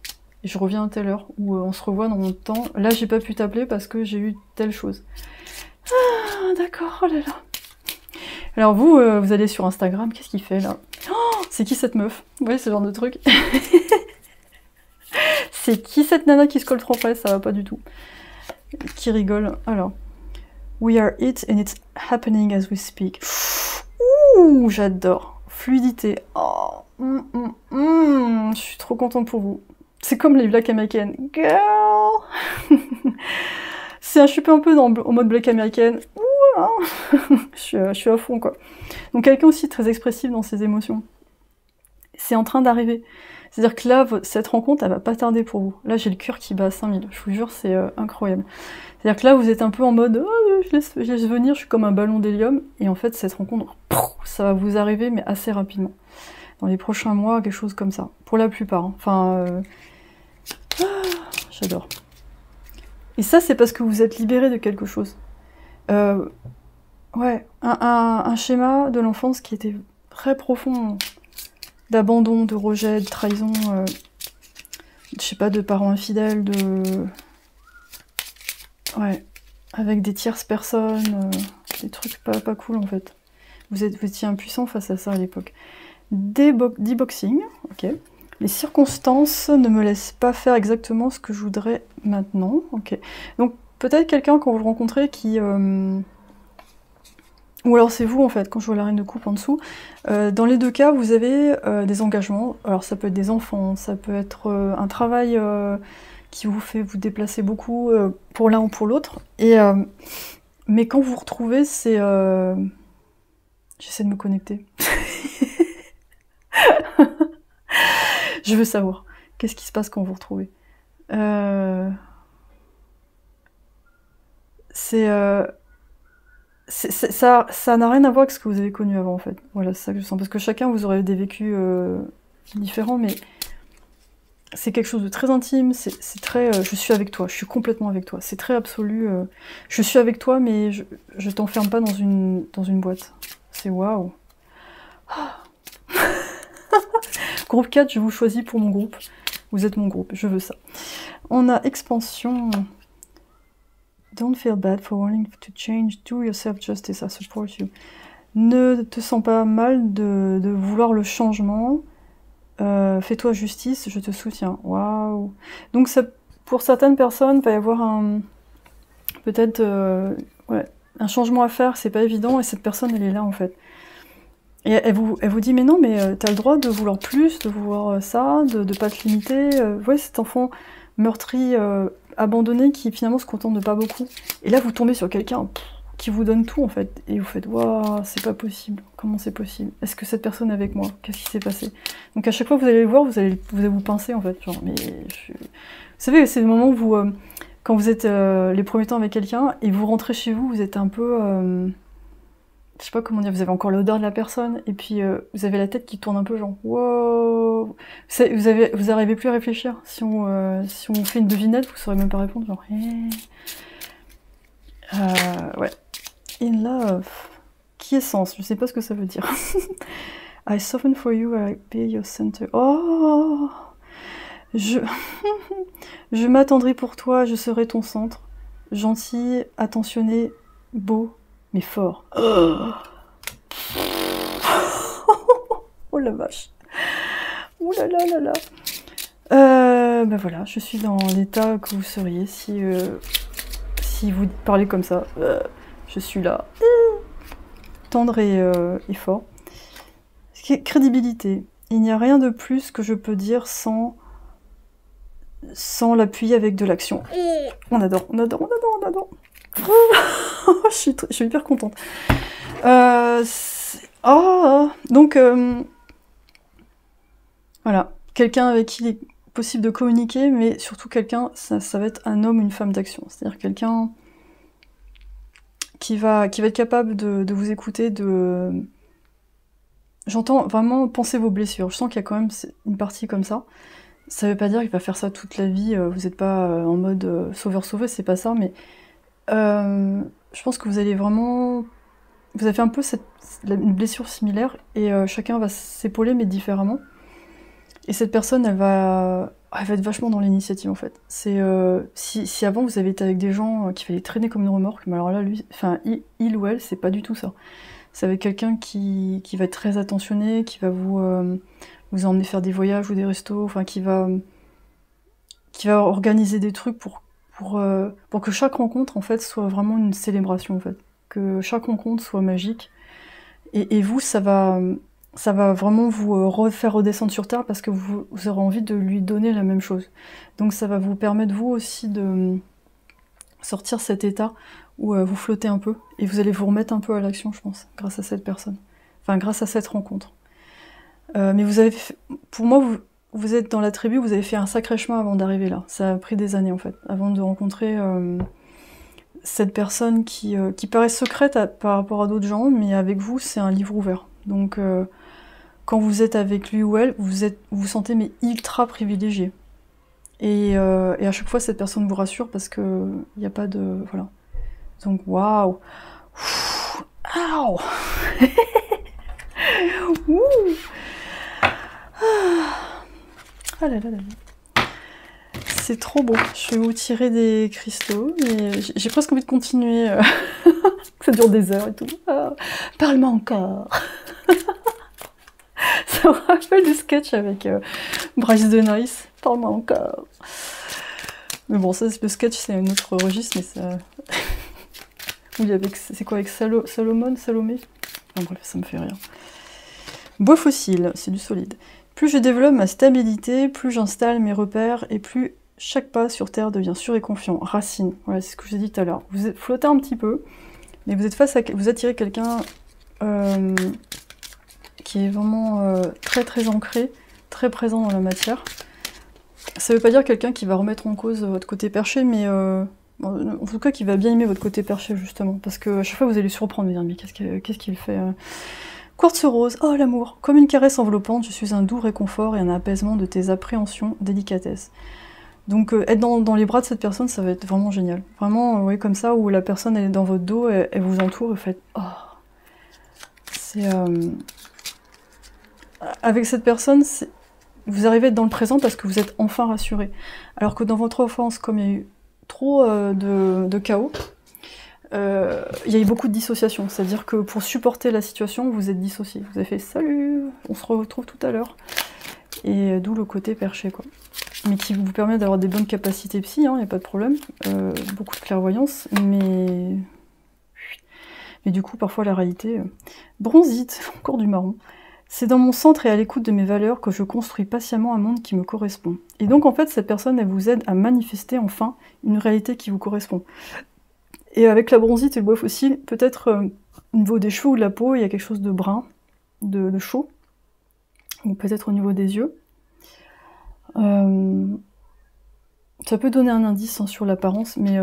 Et je reviens à telle heure, ou on se revoit dans mon temps. Là, j'ai pas pu t'appeler parce que j'ai eu telle chose. Ah, d'accord, oh là là. Alors vous allez sur Instagram, qu'est-ce qu'il fait là? Oh, c'est qui cette meuf? Vous voyez ce genre de truc. C'est qui cette nana qui se colle trop près? Ça va pas du tout. Qui rigole. Alors, we are it and it's happening as we speak. Ouh, j'adore. Fluidité. Oh, je suis trop contente pour vous. C'est comme les Black American. Girl. Je suis un peu en mode Black American. hein. Je suis à fond, quoi. Donc quelqu'un aussi très expressif dans ses émotions. C'est en train d'arriver. C'est-à-dire que là, cette rencontre, elle va pas tarder pour vous. Là, j'ai le cœur qui bat à 5000. Je vous jure, c'est incroyable. C'est-à-dire que là, vous êtes un peu en mode oh, je laisse venir, je suis comme un ballon d'hélium. Et en fait, cette rencontre, ça va vous arriver, mais assez rapidement. Dans les prochains mois, quelque chose comme ça. Pour la plupart. Hein. Enfin, j'adore. Et ça, c'est parce que vous êtes libéré de quelque chose. Ouais, un schéma de l'enfance qui était très profond, d'abandon, de rejet, de trahison, je sais pas, de parents infidèles, ouais, avec des tierces personnes, des trucs pas cool en fait. Vous étiez impuissant face à ça à l'époque. D-boxing, ok. Les circonstances ne me laissent pas faire exactement ce que je voudrais maintenant, ok. Donc peut-être quelqu'un quand vous le rencontrez qui... ou alors c'est vous en fait, quand je vois la reine de coupe en dessous. Dans les deux cas, vous avez des engagements. Alors ça peut être des enfants, ça peut être un travail qui vous fait vous déplacer beaucoup pour l'un ou pour l'autre. Mais quand vous vous retrouvez, c'est... J'essaie de me connecter. Je veux savoir. Qu'est-ce qui se passe quand vous vous retrouvez ça n'a rien à voir avec ce que vous avez connu avant, en fait. Voilà, c'est ça que je sens. Parce que chacun, vous aurez des vécus différents, mais c'est quelque chose de très intime, c'est très... je suis avec toi, je suis complètement avec toi. C'est très absolu. Je suis avec toi, mais je t'enferme pas dans une boîte. C'est waouh. Groupe 4, je vous choisis pour mon groupe. Vous êtes mon groupe, je veux ça. On a expansion... Don't feel bad for wanting to change. Do yourself justice. I support you. Ne te sens pas mal de vouloir le changement. Fais-toi justice, je te soutiens. Waouh. Donc ça, pour certaines personnes, il va y avoir peut-être un changement à faire. C'est pas évident et cette personne, elle est là en fait. Et elle vous dit mais non, mais t'as le droit de vouloir plus, de vouloir ça, de pas te limiter. Vous voyez cet enfant meurtri. Abandonné qui finalement se contente de pas beaucoup. Et là vous tombez sur quelqu'un qui vous donne tout en fait. Et vous faites waouh, c'est pas possible. Comment c'est possible? Est-ce que cette personne est avec moi? Qu'est-ce qui s'est passé? Donc à chaque fois que vous allez le voir, vous allez vous pincer en fait. Genre, mais vous savez, c'est le moment où vous, quand vous êtes les premiers temps avec quelqu'un et vous rentrez chez vous, vous êtes un peu... je sais pas comment dire, vous avez encore l'odeur de la personne, et puis vous avez la tête qui tourne un peu genre wow. Vous arrivez plus à réfléchir. Si on fait une devinette, vous saurez même pas répondre, genre ouais. In love. Qui est sens? Je sais pas ce que ça veut dire. I soften for you, I be your center. Oh, je m'attendrai pour toi, je serai ton centre. Gentil, attentionné, beau, mais fort. Oh la vache. Ouh là là là là. Bah voilà, je suis dans l'état que vous seriez si vous parlez comme ça. Je suis là. Tendre et fort. Crédibilité. Il n'y a rien de plus que je peux dire sans l'appuyer avec de l'action. On adore, on adore, on adore, on adore. Je suis hyper contente. Donc, voilà. Quelqu'un avec qui il est possible de communiquer, mais surtout quelqu'un, ça va être un homme ou une femme d'action. C'est-à-dire quelqu'un qui va être capable de vous écouter, J'entends vraiment penser vos blessures. Je sens qu'il y a quand même une partie comme ça. Ça veut pas dire qu'il va faire ça toute la vie. Vous n'êtes pas en mode sauveur-sauveuse, c'est pas ça, mais... je pense que vous allez vraiment... Vous avez un peu une blessure similaire, et chacun va s'épauler, mais différemment. Et cette personne, elle va être vachement dans l'initiative, en fait. C'est si avant, vous avez été avec des gens qui fallait traîner comme une remorque, mais alors là, lui, enfin, il ou elle, c'est pas du tout ça. C'est avec quelqu'un qui va être très attentionné, qui va vous emmener faire des voyages ou des restos, enfin, qui va organiser des trucs pour que chaque rencontre, en fait, soit vraiment une célébration, en fait. Que chaque rencontre soit magique. Et vous, ça va vraiment vous refaire redescendre sur Terre parce que vous aurez envie de lui donner la même chose. Donc ça va vous permettre, vous aussi, de sortir cet état où vous flottez un peu, et vous allez vous remettre un peu à l'action, je pense, grâce à cette personne. Enfin, grâce à cette rencontre. Mais vous avez fait, pour moi, vous êtes dans la tribu, vous avez fait un sacré chemin avant d'arriver là. Ça a pris des années, en fait, avant de rencontrer cette personne qui paraît secrète par rapport à d'autres gens, mais avec vous, c'est un livre ouvert. Donc, quand vous êtes avec lui ou elle, vous vous sentez mais ultra privilégié. Et à chaque fois, cette personne vous rassure parce que il n'y a pas de... Voilà. Donc, waouh. Ouh. Ah là là là là. C'est trop beau. Je vais vous tirer des cristaux, mais j'ai presque envie de continuer. Ça dure des heures et tout. Ah, parle-moi encore. Ça me rappelle du sketch avec Bryce de Nice. Parle-moi encore. Mais bon, ça, le sketch, c'est un autre registre, mais ça... Oui, c'est quoi, avec Salomé? Enfin, bref, ça me fait rire. Bois fossile, c'est du solide. Plus je développe ma stabilité, plus j'installe mes repères, et plus chaque pas sur Terre devient sûr et confiant. Racine, voilà, c'est ce que j'ai dit tout à l'heure. Vous flottez un petit peu, mais vous êtes vous attirez quelqu'un qui est vraiment très très ancré, très présent dans la matière. Ça veut pas dire quelqu'un qui va remettre en cause votre côté perché, mais en tout cas qui va bien aimer votre côté perché justement, parce que à chaque fois vous allez surprendre, dire mais qu'est-ce qu'il fait Quartz rose, oh l'amour, comme une caresse enveloppante, je suis un doux réconfort et un apaisement de tes appréhensions, délicatesse. Donc être dans les bras de cette personne, ça va être vraiment génial. Vraiment, oui, comme ça, où la personne elle est dans votre dos, elle vous entoure, et vous faites oh. C'est avec cette personne, vous arrivez à être dans le présent parce que vous êtes enfin rassuré. Alors que dans votre enfance, comme il y a eu trop de chaos, il y a eu beaucoup de dissociation. C'est-à-dire que pour supporter la situation, vous êtes dissocié. Vous avez fait « Salut, on se retrouve tout à l'heure ». Et d'où le côté perché, quoi. Mais qui vous permet d'avoir des bonnes capacités psy, hein, y a pas de problème. Beaucoup de clairvoyance, mais du coup, parfois, la réalité... Bronzite, encore du marron. C'est dans mon centre et à l'écoute de mes valeurs que je construis patiemment un monde qui me correspond. Et donc, en fait, cette personne, elle vous aide à manifester, enfin, une réalité qui vous correspond. Et avec la bronzite et le bois fossile, peut-être au niveau des cheveux ou de la peau, il y a quelque chose de brun, de chaud. Ou peut-être au niveau des yeux. Ça peut donner un indice hein, sur l'apparence, mais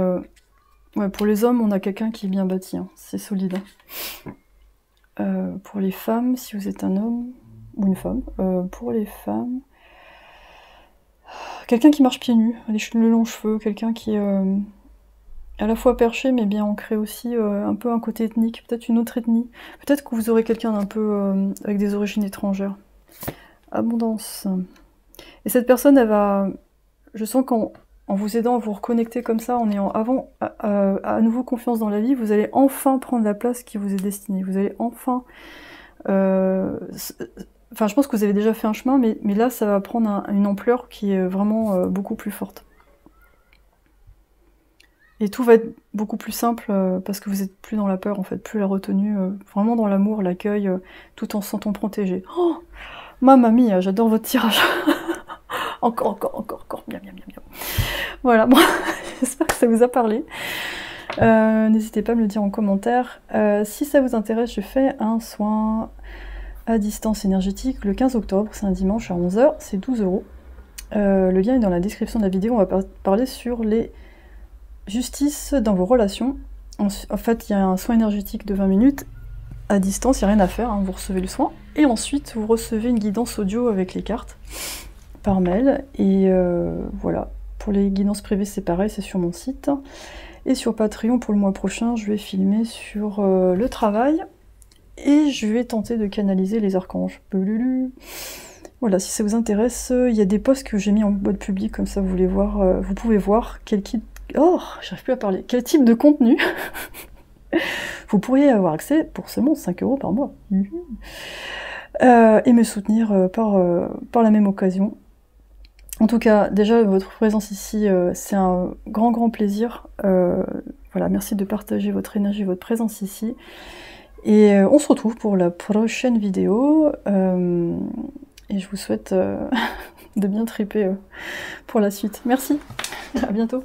ouais, pour les hommes, on a quelqu'un qui est bien bâti, hein, c'est solide. Pour les femmes, si vous êtes un homme ou une femme, pour les femmes, quelqu'un qui marche pieds nus, les longs cheveux, quelqu'un qui est à la fois perché mais bien ancré aussi, un peu un côté ethnique, peut-être une autre ethnie. Peut-être que vous aurez quelqu'un d'un peu avec des origines étrangères. Abondance. Et cette personne, elle va... Je sens qu'en vous aidant à vous reconnecter comme ça, en ayant à nouveau confiance dans la vie, vous allez enfin prendre la place qui vous est destinée. Vous allez enfin... Enfin, je pense que vous avez déjà fait un chemin, mais là, ça va prendre une ampleur qui est vraiment beaucoup plus forte. Et tout va être beaucoup plus simple parce que vous êtes plus dans la peur, en fait, plus la retenue, vraiment dans l'amour, l'accueil, tout en se sentant protégé. Oh, mamma mia, j'adore votre tirage. Encore, bien. Voilà, bon, j'espère que ça vous a parlé. N'hésitez pas à me le dire en commentaire. Si ça vous intéresse, je fais un soin à distance énergétique le 15 octobre, c'est un dimanche à 11 h, c'est 12 €. Le lien est dans la description de la vidéo, on va parler sur les justices dans vos relations. En fait, il y a un soin énergétique de 20 minutes à distance, il n'y a rien à faire, hein, vous recevez le soin. Et ensuite, vous recevez une guidance audio avec les cartes par mail. Et voilà, pour les guidances privées, c'est pareil, c'est sur mon site. Et sur Patreon, pour le mois prochain, je vais filmer sur le travail. Et je vais tenter de canaliser les archanges. Voilà, si ça vous intéresse, il y a des posts que j'ai mis en mode public, comme ça vous voulez voir, vous pouvez voir quel type... Oh, j'arrive plus à parler. Quel type de contenu vous pourriez avoir accès pour seulement 5 € par mois. Et me soutenir par la même occasion. En tout cas, déjà, votre présence ici, c'est un grand plaisir. Voilà, merci de partager votre énergie, votre présence ici. Et on se retrouve pour la prochaine vidéo. Et je vous souhaite de bien triper pour la suite. Merci, à bientôt.